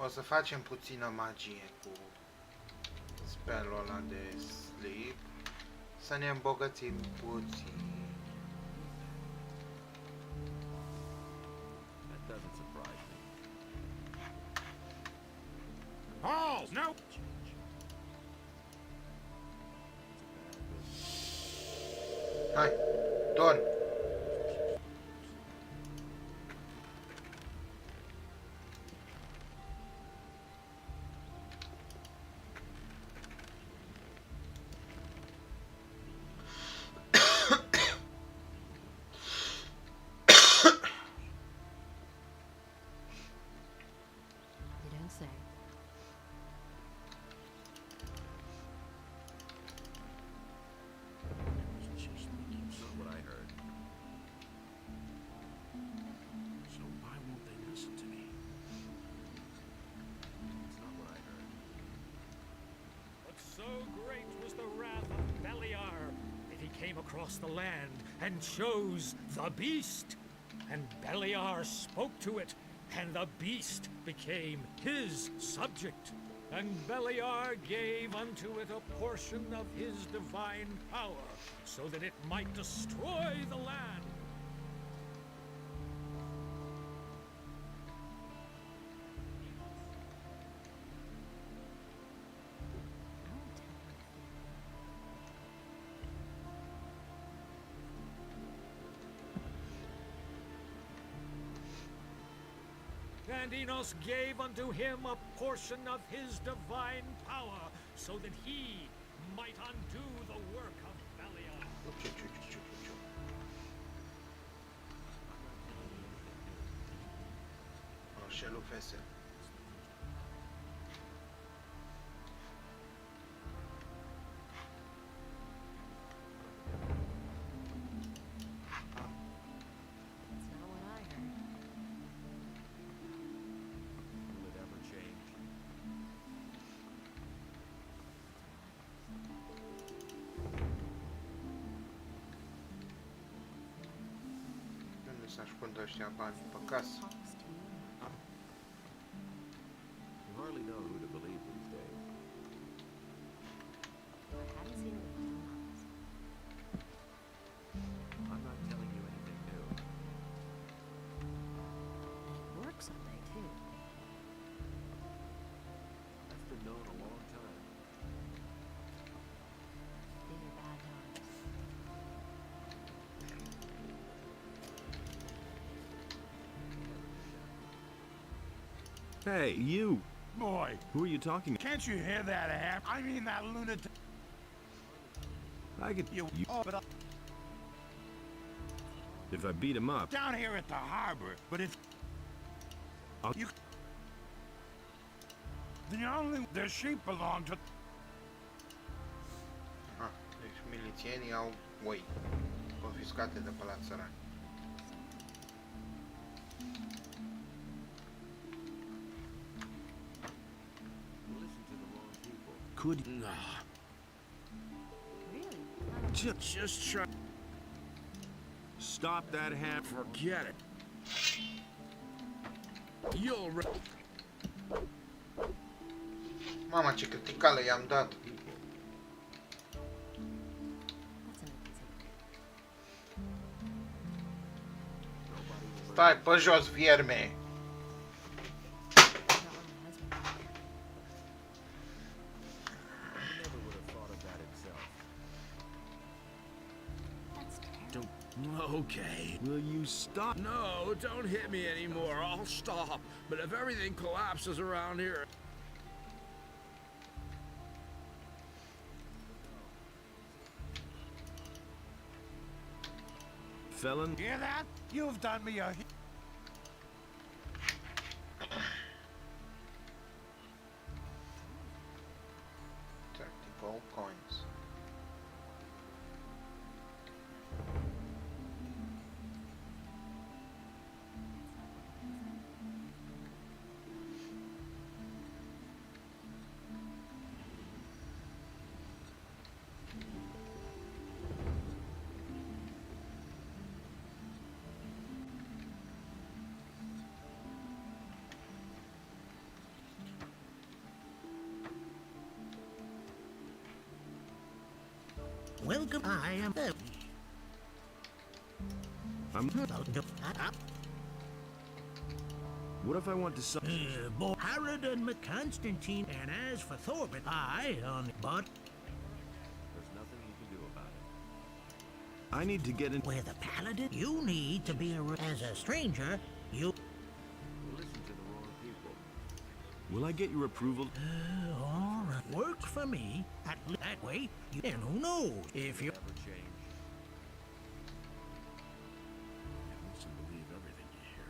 O să facem puțină magie cu spellul ăla de sleep. Să ne îmbogățim puțin. That doesn't surprise me. Oh, no! Hai, Don! You don't say. That's not what I heard. So why won't they listen to me? It's not what I heard. But so great was the wrath of Beliar that he came across the land and chose the beast. And Beliar spoke to it, and the beast became his subject. And Beliar gave unto it a portion of his divine power, so that it might destroy the land. And Enos gave unto him a portion of his divine power, so that he might undo the work of Beliar. Roșelul fese. That's not what I heard. Will it ever change? Unde să ascundă ăștia banii? Pe casă. You hardly know who to believe these days. I haven't seen it in months. I'm not telling you anything new. And it works someday, too. That's been known a long time. These are bad times. Hey, you! Boy, Who are you talking to? can't you hear that ass? I mean that lunatic. I could... You, but If I beat him up... down here at the harbor. But if you, the sheep belong to. Aha, deci milițienii au oi confiscate de pe la țărani. You listen to the wrong people. Could... Really? Just try. Stop that hand... Forget it. You'll. Mama, ce criticală i-am dat. Stai pe jos, vierme! I never would have thought of that itself. Okay. Will you stop? No, don't hit me anymore. I'll stop. But if everything collapses around here. Felon? Hear that? You've done me a. Gold coins. Welcome, I am... What if I want to... Boy, Herod and Constantine, and as for Thorben, but... There's nothing you can do about it. I need to get in... With a paladin, you need to be as a stranger, you... You listen to the wrong people. Will I get your approval? All right. Works for me. That way, and who knows if you... Never change. You mustn't believe everything you hear.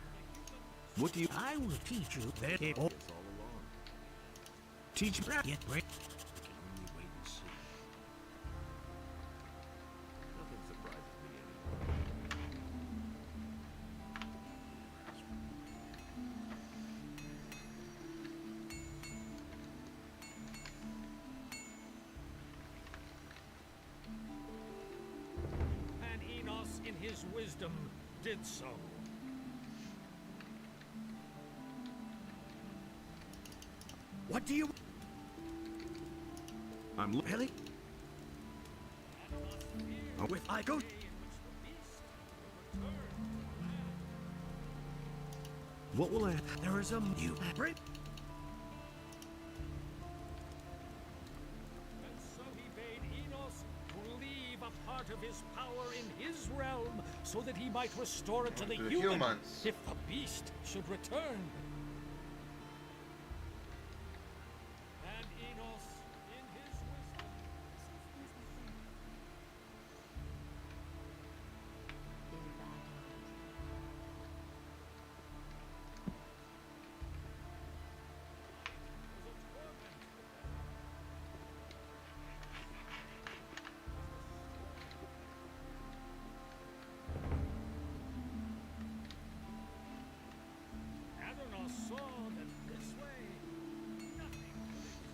What do you... I will teach you that it... It's all along. Teach me... Get We can only wait and see. Nothing surprises me anymore. And Enos, in his wisdom, did so. What do you... I'm... Really? Oh, With I go... What will I... There is a... You... Bring... And so he bade Enos leave a part of his power in his realm so that he might restore it to the humans if the beast should return. And Enos, in his wisdom... Adanos saw that this way, nothing could exist.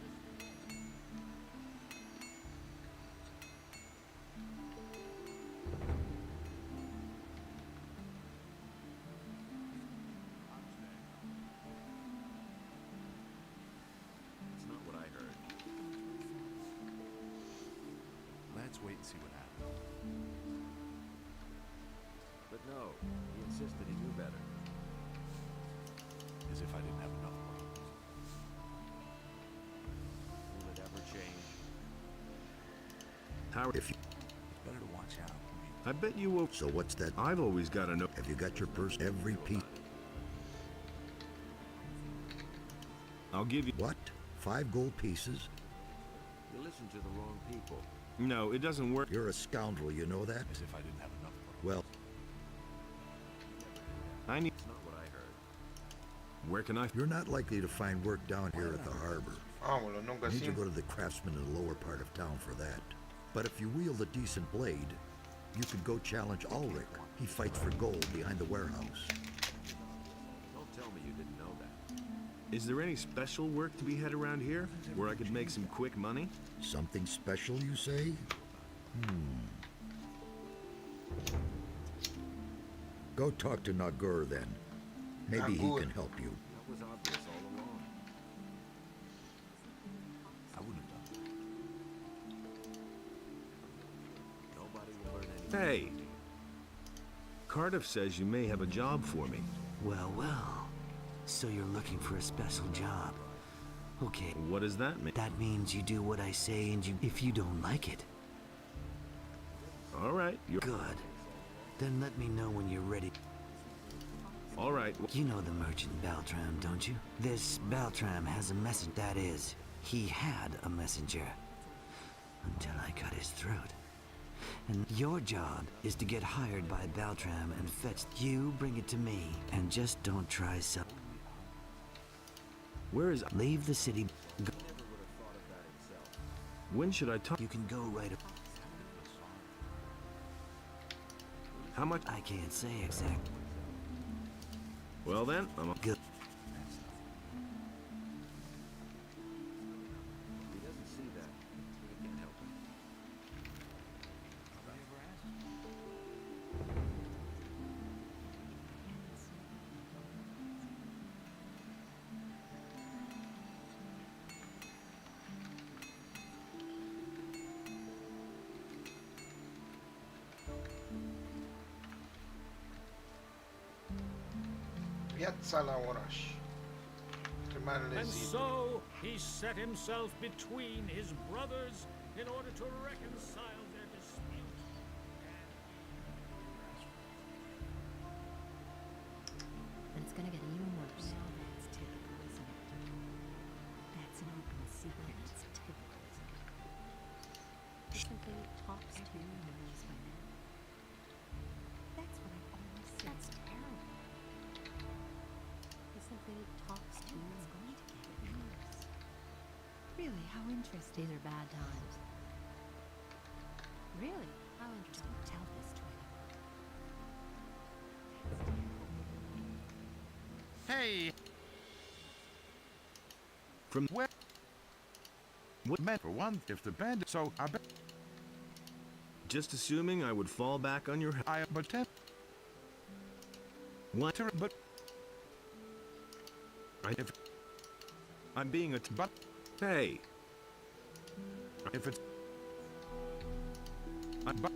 It's not what I heard. Let's wait and see what happens. But no, he insisted he knew better. As if I didn't have enough problems. Will it ever change? How... If you... It's better to watch out. I bet you will... So what's that? I've always got to know... Have you got your purse? Every piece. I'll give you... What? 5 gold pieces? You listen to the wrong people. No, it doesn't work. You're a scoundrel, you know that? As if I didn't have enough problems. Well, I need... It's not what I heard. Where can I... you're not likely to find work down here at the harbor. Aoleu, nu You need to găsim. go to the craftsman in the lower part of town for that. But if you wield a decent blade, you could go challenge Ulrich. He fights for gold behind the warehouse. Don't tell me you didn't know that. Is there any special work to be had around here? Where I could make some quick money? Something special, you say? Go talk to Nagur then. Maybe he Nagur. can help you. That was obvious all along. I wouldn't have done that. Nobody will learn anything. Hey! Cardiff says you may have a job for me. Well, well. So you're looking for a special job. Okay. What does that mean? That means you do what I say and if you don't like it. All right, you're... Good. Then let me know when you're ready. All right. You know the merchant Baltram, don't you? This Baltram has a message. That is, he had a messenger. Until I cut his throat. And your job is to get hired by Baltram and fetch. You bring it to me, and just don't try some. Where is... Leave the city. Go. When should I talk? You can go right up. How much? I can't say exactly. Well then, I'm... Good. He doesn't see that. He can't help it. Have I ever asked? Viața la oraș. Primarele And zid. so he set himself between his brothers in order to reconcile their dispute. And it's gonna get even worse. Now that's typical, isn't it? That's an open secret. It's typical, isn't it? He simply talks to knows by now. That's what I've always said. That's terrible. He simply talks to It's going to get worse. Really, how interesting. These are bad times. Really? How interesting. Don't tell this to anyone. Hey! From where? What meant for one, if the band, so I bet. Just assuming I would fall back on your. But what? But if I'm being a. But hey. If it's. But.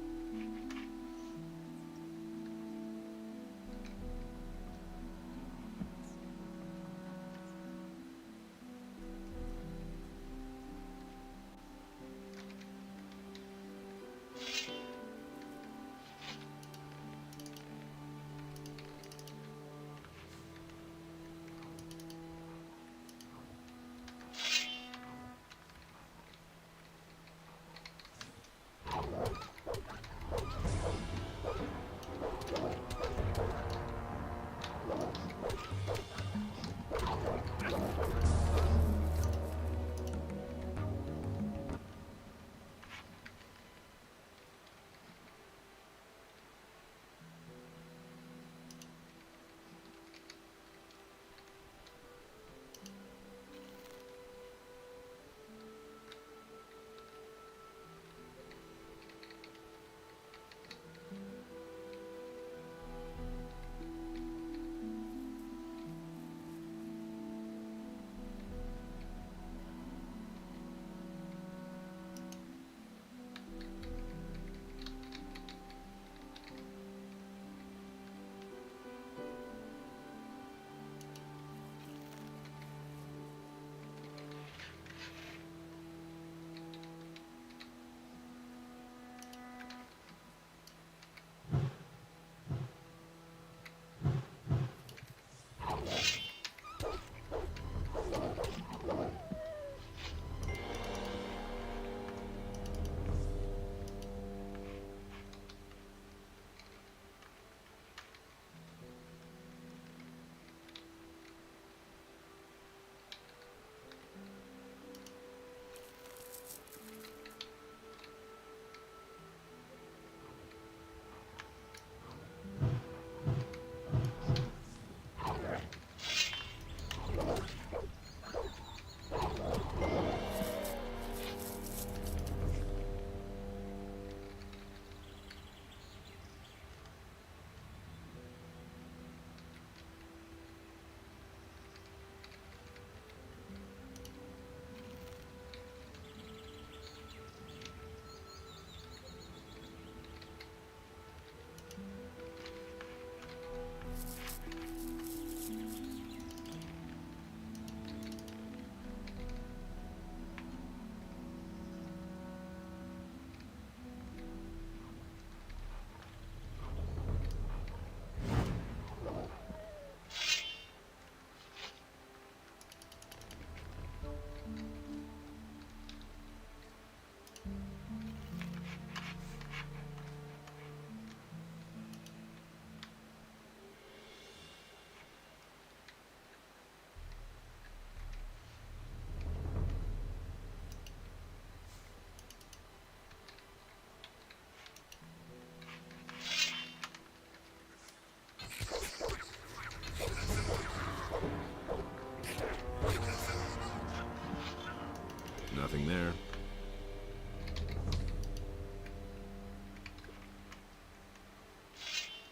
Nothing there.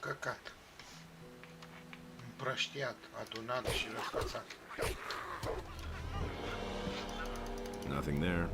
Căcat. Împrăștiat, adunat și răsfățat. Nothing there.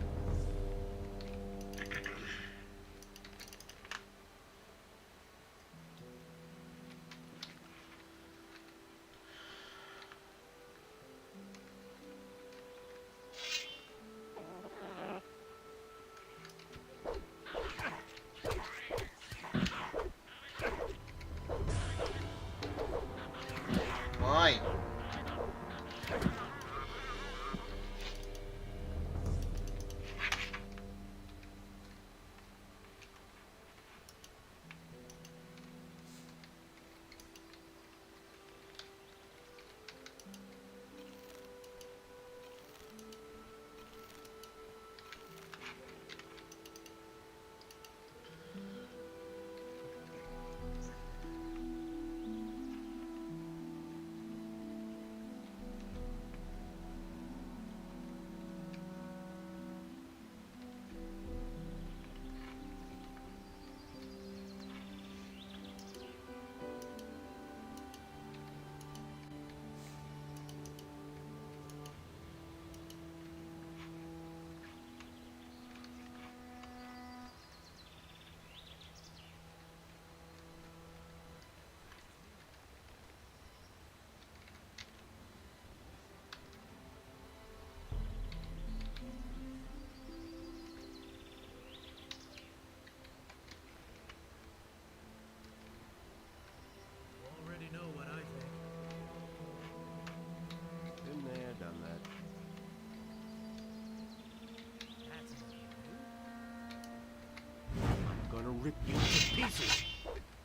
rip you to pieces. You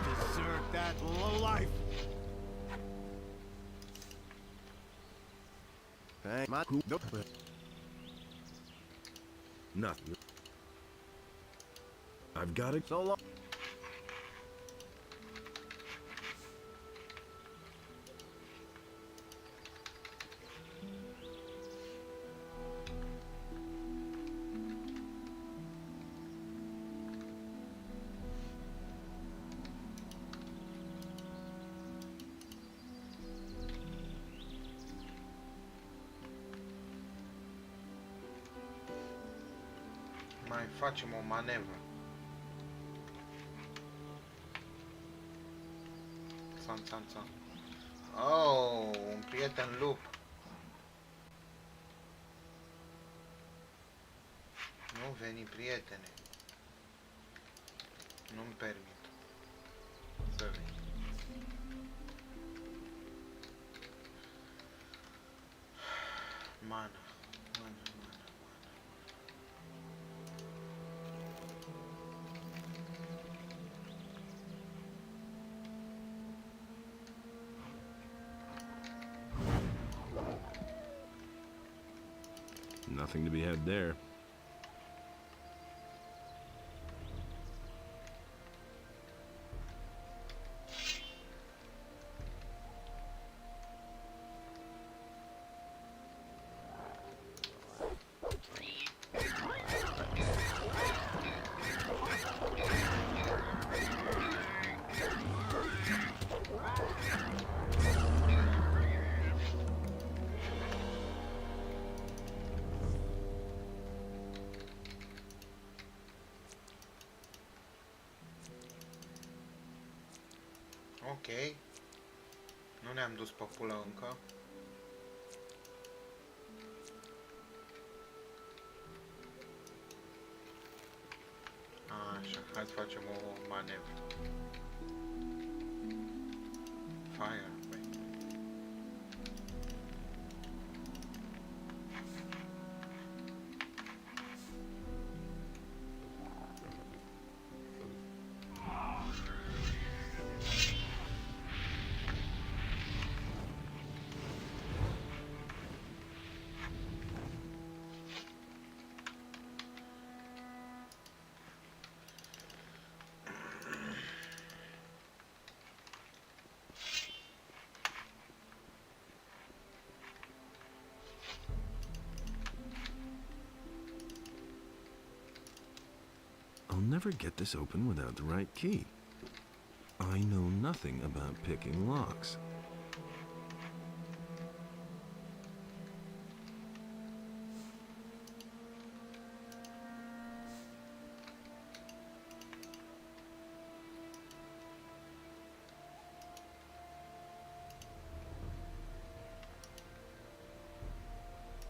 deserve that, lowlife. Hey, my nope. Nothing. I've got it. So long. Mai facem o manevră. Țan. Oh, un prieten lup. Nu veni, prietene. Nu-mi permit să veni. Mana. Nothing to be had there. Ok. Nu ne-am dus pe pulă încă. Așa, hai să facem o manevră. Fire. I'll never get this open without the right key. I know nothing about picking locks.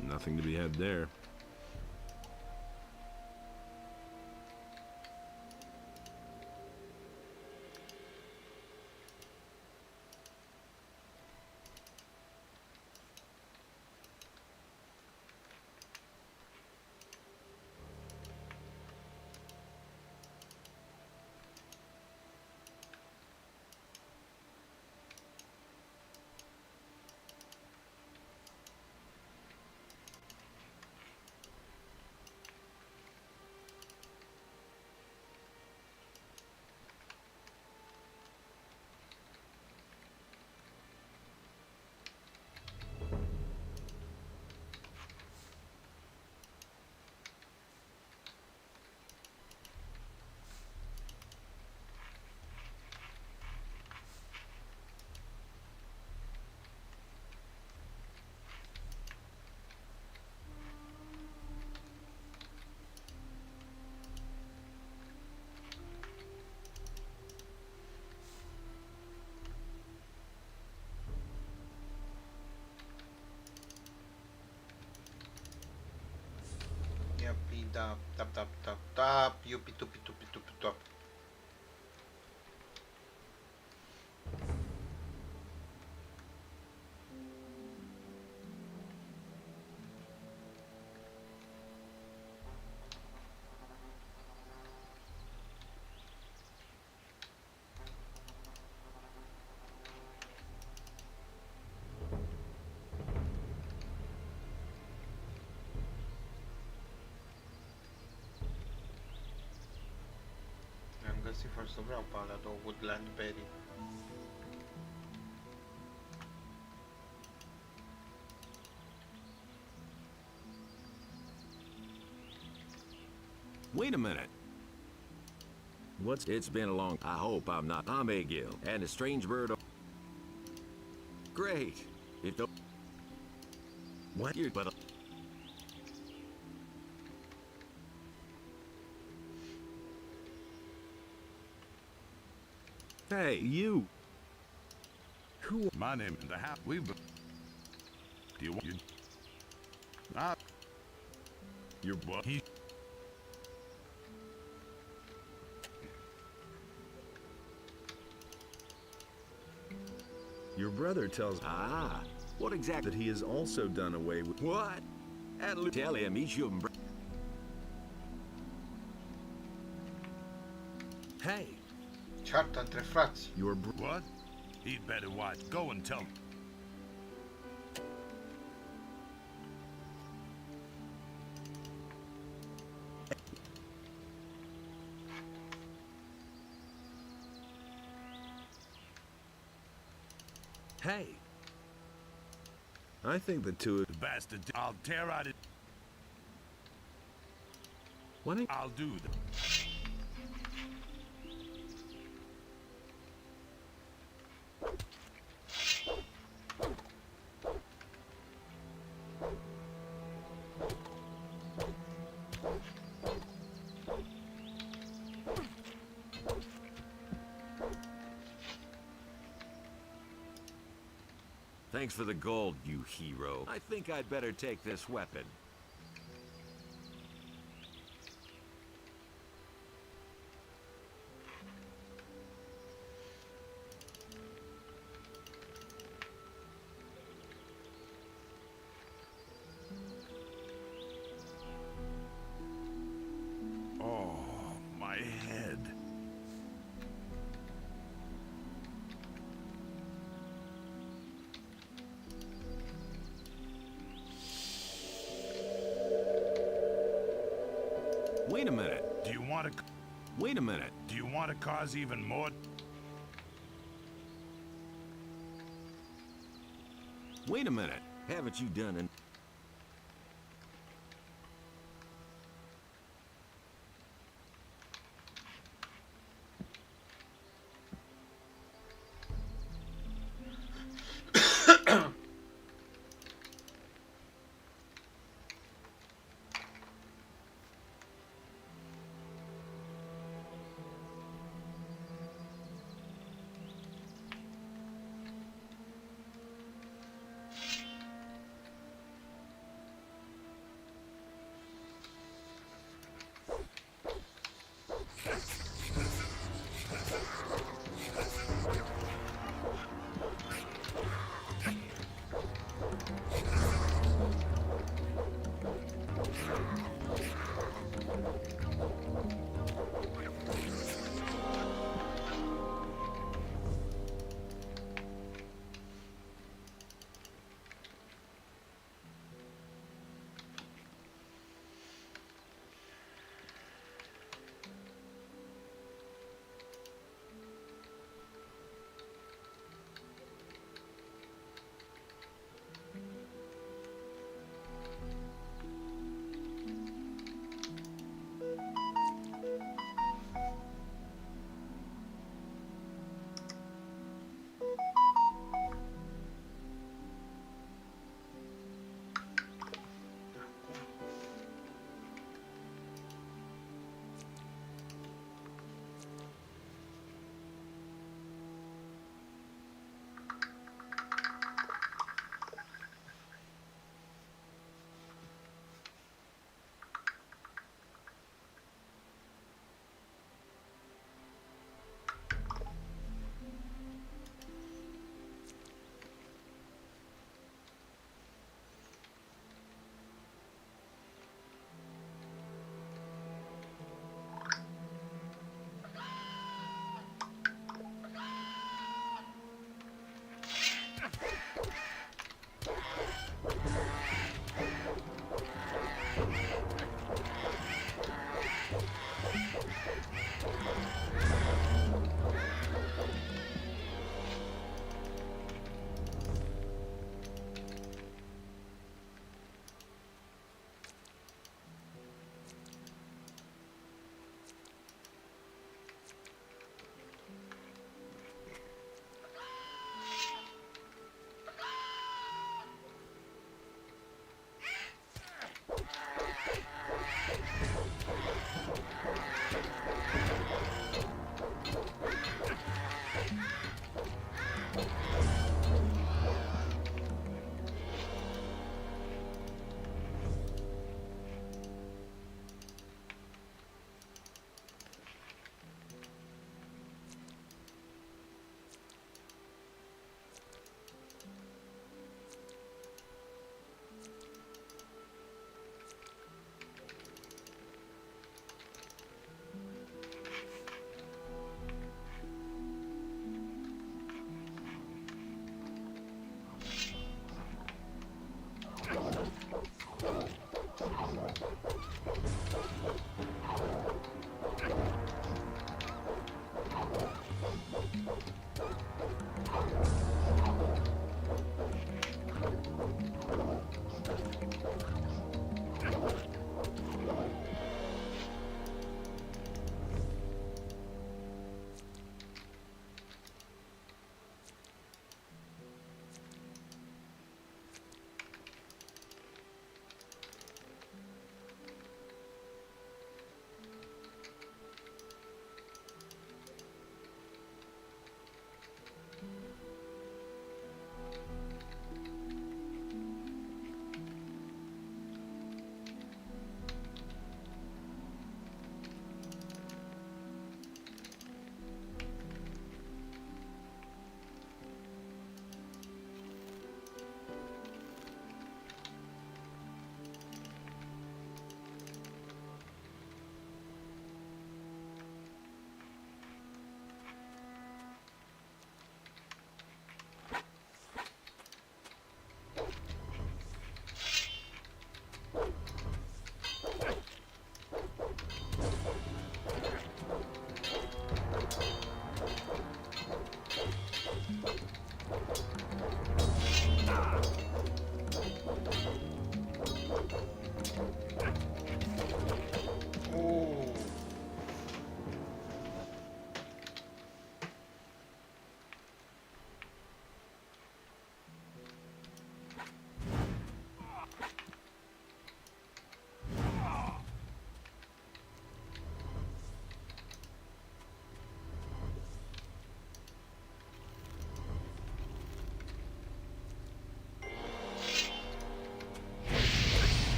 Nothing to be had there. Tap, yupi tupi tupi tupi top. sifor să vreau pe alea două Woodland Berry. Wait a minute. It's been a long... I hope I'm not... I'm Agill, and a strange bird... Great. If the... What? You're... But... Hey, you. Who? My name is the house. Do you want you? Your what? He. Your brother tells... Ah. What exactly? That he has also done away with... What? And tell him he shouldn't... Hey. Ceartă între frați. Your what? He'd better watch. Go and tell him. Hey. I think the two... The bastard. I'll tear out it. What? I'll do that. Thanks for the gold, you hero. I think I'd better take this weapon. Oh, my head. Wait a minute. Do you want to... Wait a minute. Do you want to cause even more... Wait a minute. Haven't you done an...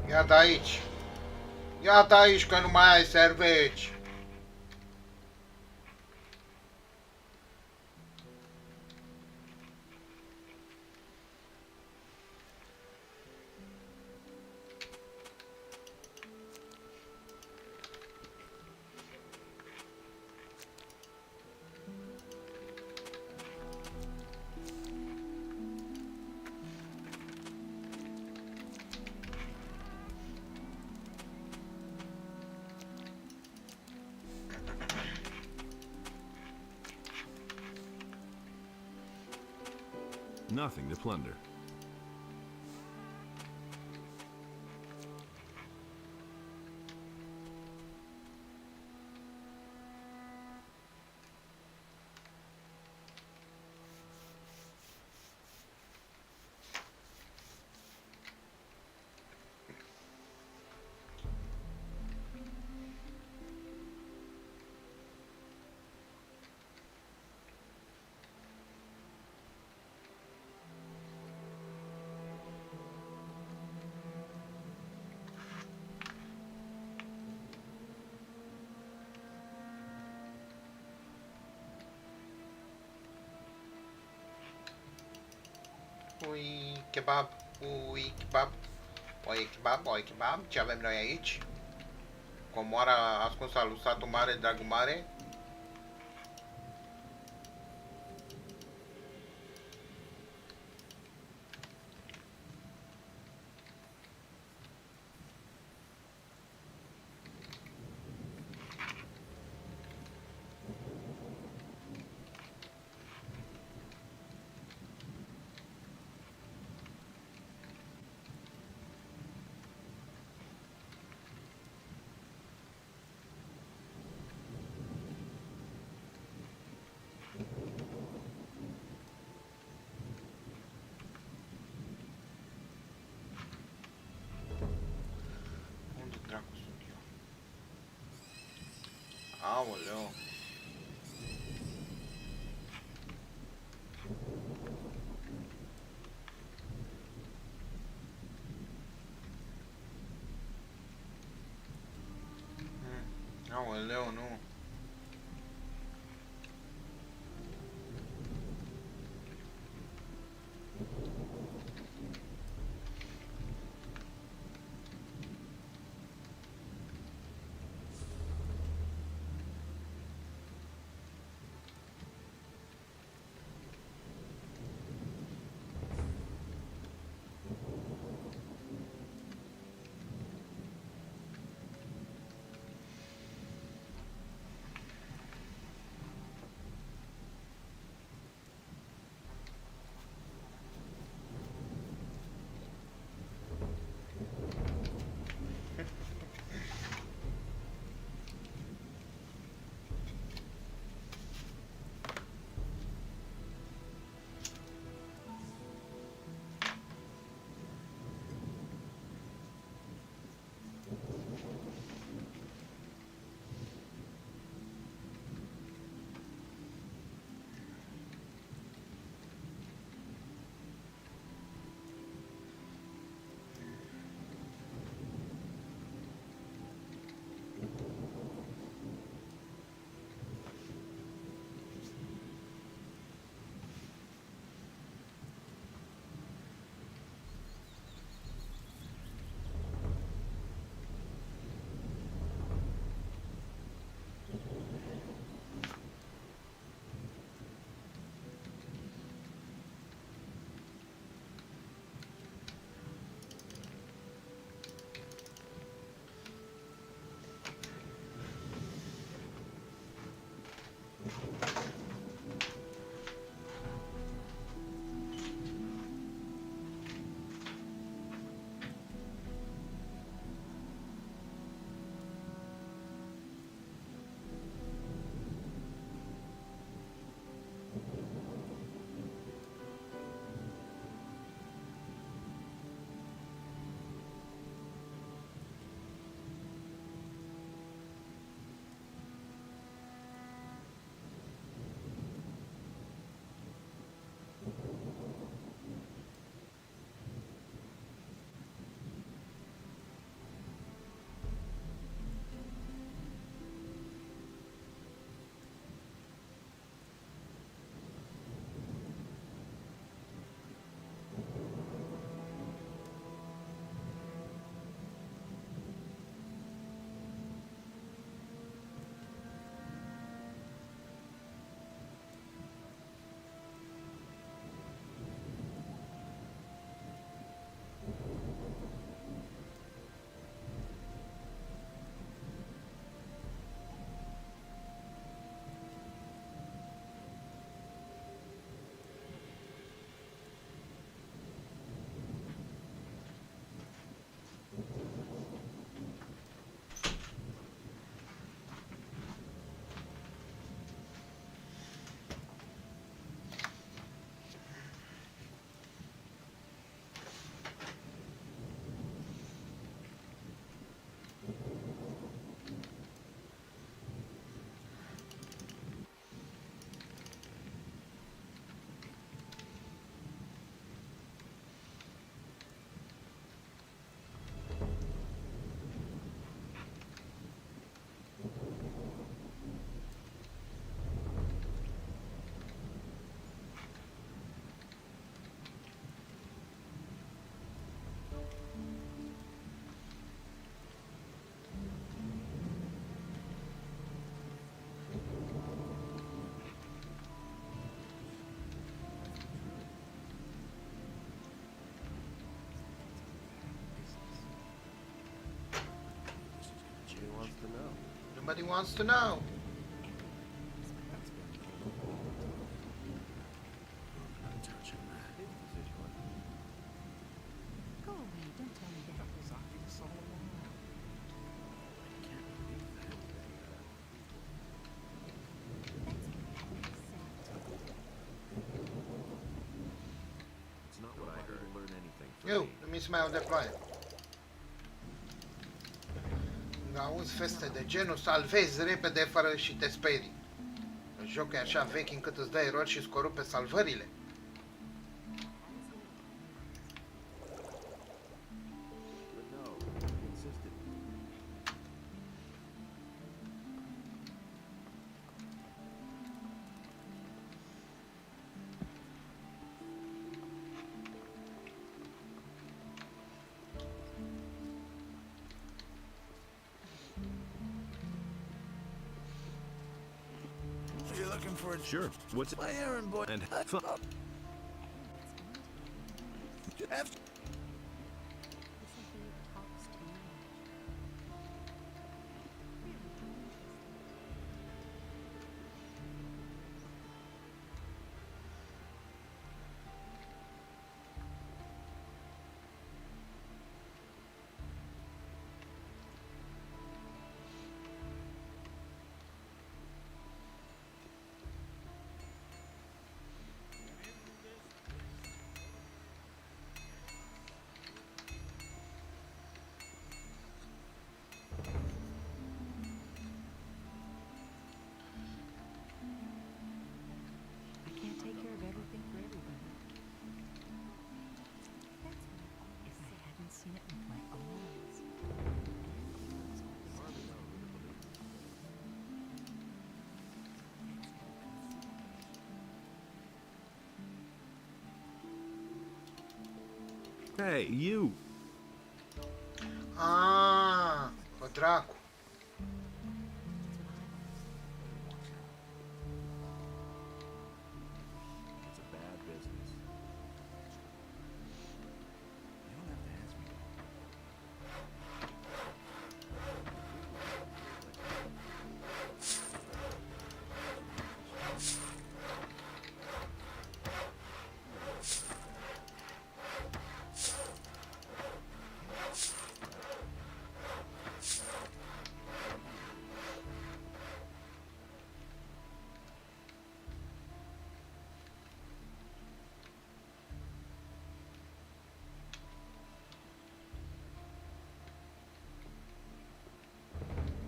Ia de aici. Ia de aici că nu mai ai serveci. Nothing to plunder. Ui, kebab, ui, kebab. Oi, kebab, oi, kebab. Ce avem noi aici? Comoara ascunsă a lui Satul Mare, Dragul Mare. Unde dracu sunt eu? Aoleu. Aoleu, nu. Somebody wants to know. Go away, don't tell me that. It's not what I heard. Learn anything from Eu, me. nu mi se mai aude ploaie. Auzi feste de genul, salvezi repede fără și te sperii. Jocul e așa vechi încât îți dă erori și îți corupe salvările. You're looking for a Sure. What's it? my errand boy And I can't take care of everything for everybody. If I hadn't seen it with my own eyes. hey, you. Ah, o dracu. It's a bad business. You don't have to ask me.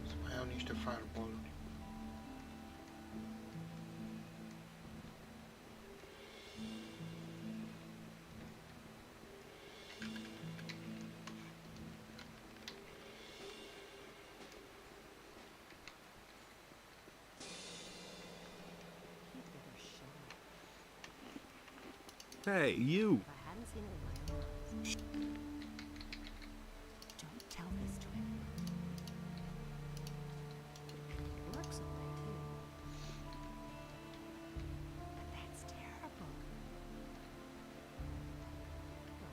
Să mai iau niște fireball-uri. Hey, you. If I hadn't seen it with my own eyes. Don't tell this to anyone. It works all right too. But that's terrible. Go.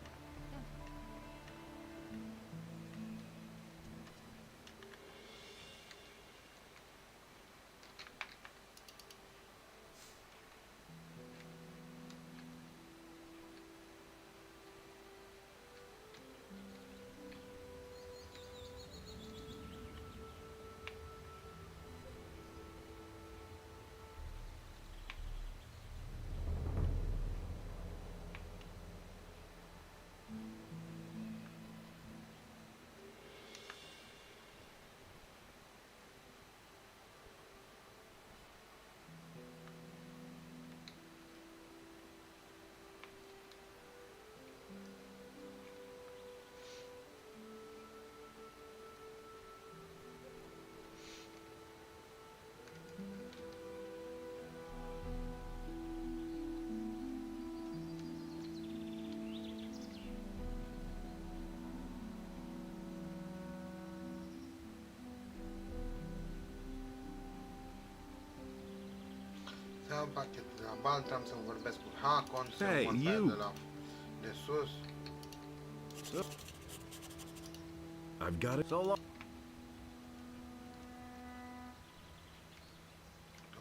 Să iau pachet de la Baltram, să vorbesc cu Hakon, să Hey, mă pe you. de la de sus. I've got it. So long.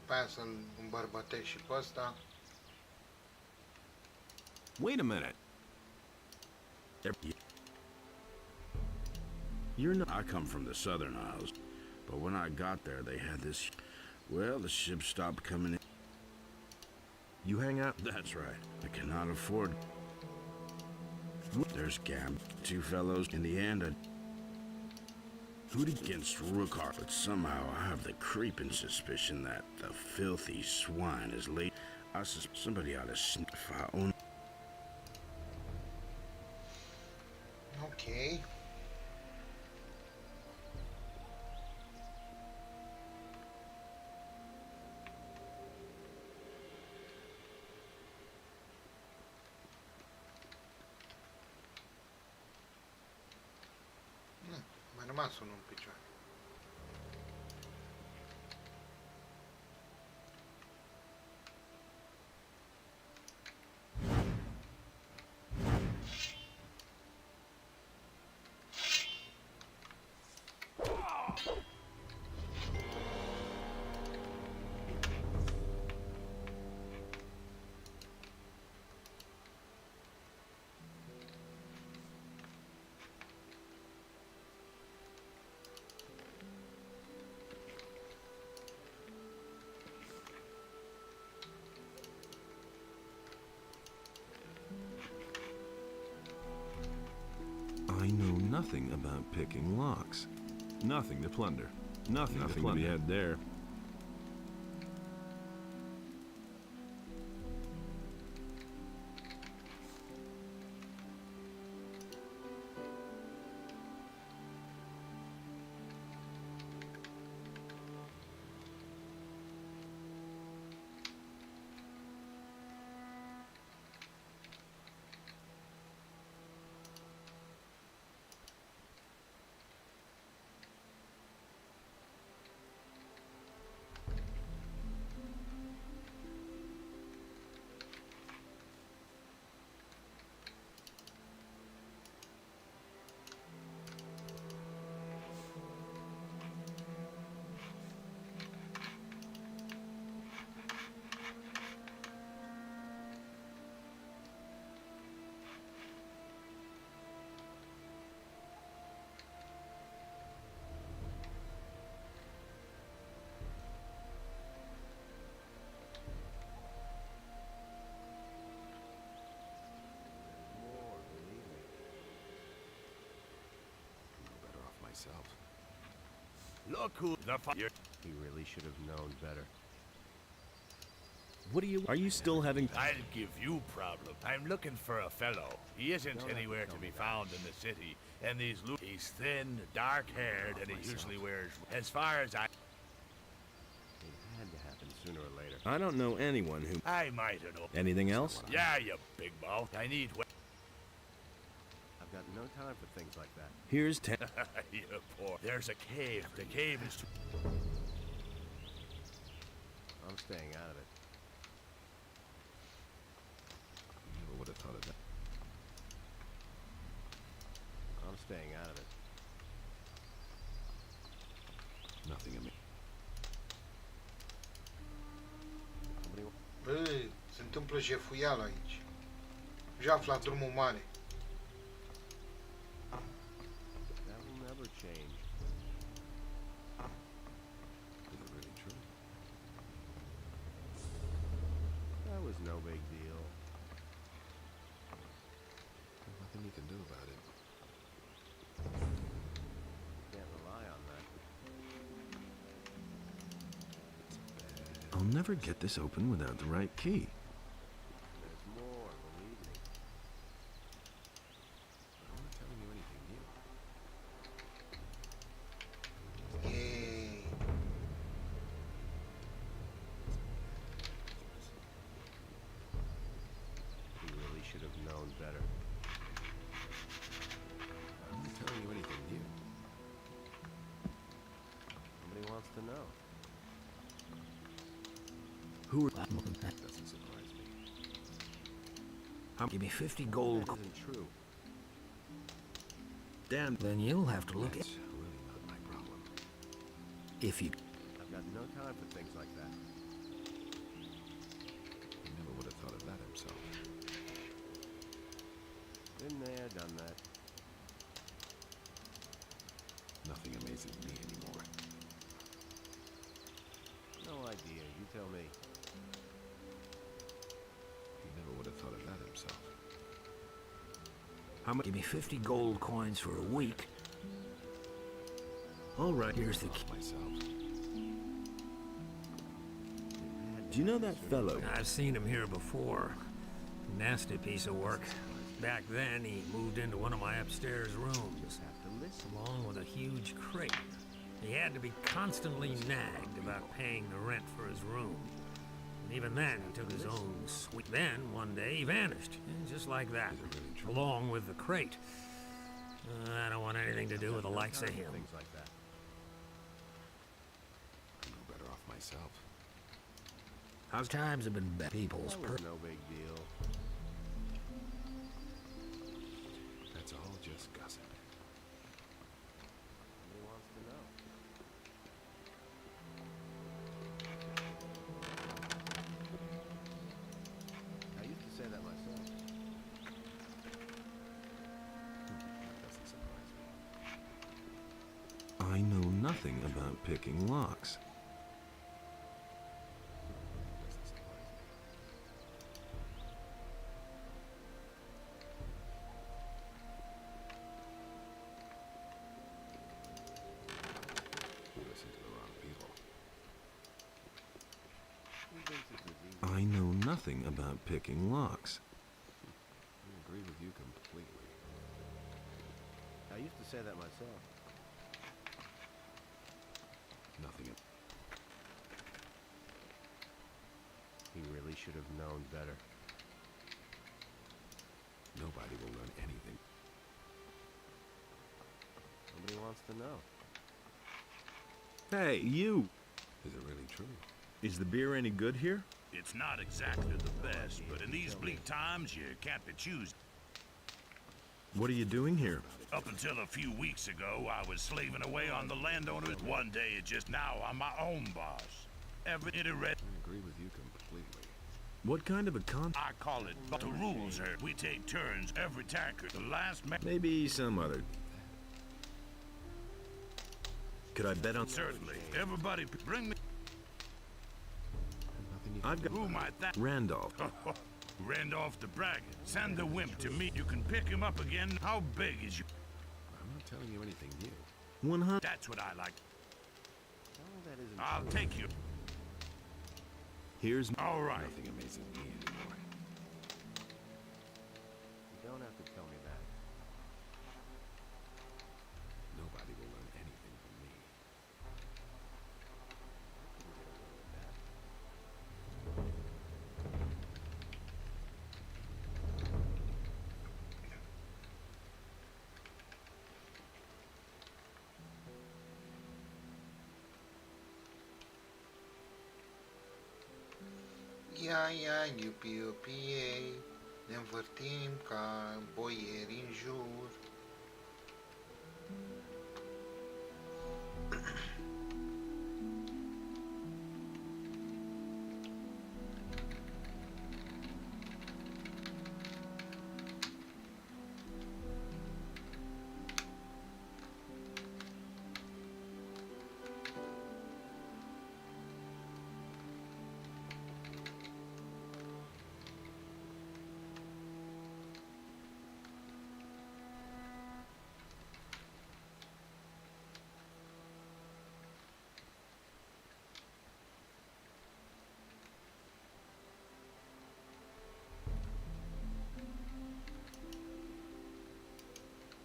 după aia să-l îmbărbătesc și pe ăsta. Wait a minute. You're not. I come from the Southern Isles, but when I got there, they had this. Well, the ship stopped coming in. You hang out? That's right. I cannot afford. There's Gam, two fellows. In the end, I who'd against Rookar, but somehow I have the creeping suspicion that the filthy swine is late. I suspect somebody ought to sniff if I own. Ok. Mai rămas unul în picioare. I know nothing about picking locks. Nothing to plunder. Nothing to be had there. Look who the fire. He really should have known better. What are you still having? I'll give you problem. I'm looking for a fellow. He isn't anywhere to be found in the city. And he's thin, dark-haired, and he usually wears. As far as I. It had to happen sooner or later. I don't know anyone who. I might have known. Anything else? Yeah, you big mouth. I need. I've got no time for things like that. Here's 10. You poor. There's a cave. The cave is. I'm staying out of it. Never would have thought of that. I'm staying out of it. Nothing in me. Băi, se întâmplă jefuială aici. Jaf la drumul mare. That will never change. Is it really true? That was no big deal. There's nothing you can do about it. Can't rely on that. I'll never get this open without the right key. There's more, believe me. I'm not telling you anything new. Yay. He really should have known better. I'm not telling you anything new. Nobody wants to know. Who are... That doesn't surprise me. Give me 50 gold. That isn't true. Damn. Then you'll have to look at... That's really not my problem. If you... I've got no time for things like that. Been there, done that. Nothing amazes me anymore. No idea, you tell me. He never would have thought of that himself. How much? Give me 50 gold coins for a week. All right. Here's the key. Myself. Do you know that fellow? I've seen him here before. Nasty piece of work. Back then, he moved into one of my upstairs rooms, along with a huge crate. He had to be constantly nagged about paying the rent for his room. And even then, he took his own sweet. Then, one day, he vanished, just like that, along with the crate. I don't want anything to do with the likes of him. Things like that. I'm no better off myself. How's times have been bad? People's That was no big deal. That's all just gossip. Nobody wants to know. I used to say that myself. That doesn't surprise me. I know nothing about picking locks. Doesn't surprise me. You listen to the wrong people. Who thinks it's as easy? I know nothing about picking locks. I agree with you completely. I used to say that myself. Nothing. He really should have known better. Nobody will learn anything. Nobody wants to know. Hey, you! Is it really true? Is the beer any good here? It's not exactly the best, but in these bleak times, you can't be choosing. What are you doing here? Up until a few weeks ago, I was slaving away on the landowners. One day, it's just now I'm my own boss. Every interest. I agree with you completely. What kind of a I call it, but the rules are we take turns every tanker. The last man. Maybe some other. Could I bet on? Certainly. Everybody, bring me. I've got. Who might that? Randolph. Randolph the Braggart. Send the wimp to me. You can pick him up again. How big is you? I'm not telling you anything new. 100. That's what I like. No, that isn't I'll true. take you. Here's. All right. Nothing amazes me anymore. You don't have to tell me that. Nobody will learn anything from me. Ia, iubi, iubi ei, ne învârtim ca boieri în jur.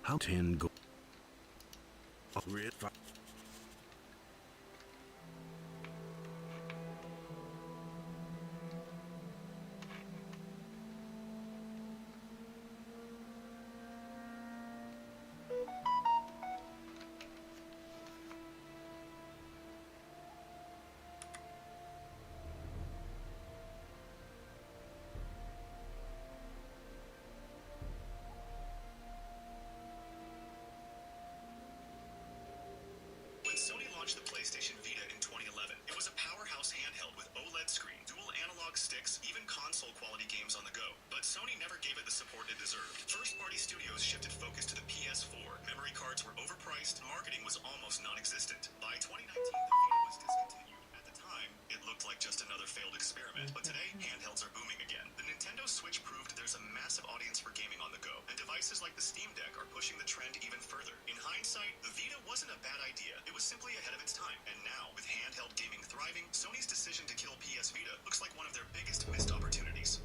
How 10 go? the support it deserved. First-party studios shifted focus to the PS4. Memory cards were overpriced, marketing was almost non-existent. By 2019, the Vita was discontinued. At the time, it looked like just another failed experiment, but today, handhelds are booming again. The Nintendo Switch proved there's a massive audience for gaming on the go, and devices like the Steam Deck are pushing the trend even further. In hindsight, the Vita wasn't a bad idea. It was simply ahead of its time. And now, with handheld gaming thriving, Sony's decision to kill PS Vita looks like one of their biggest missed opportunities.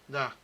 Da.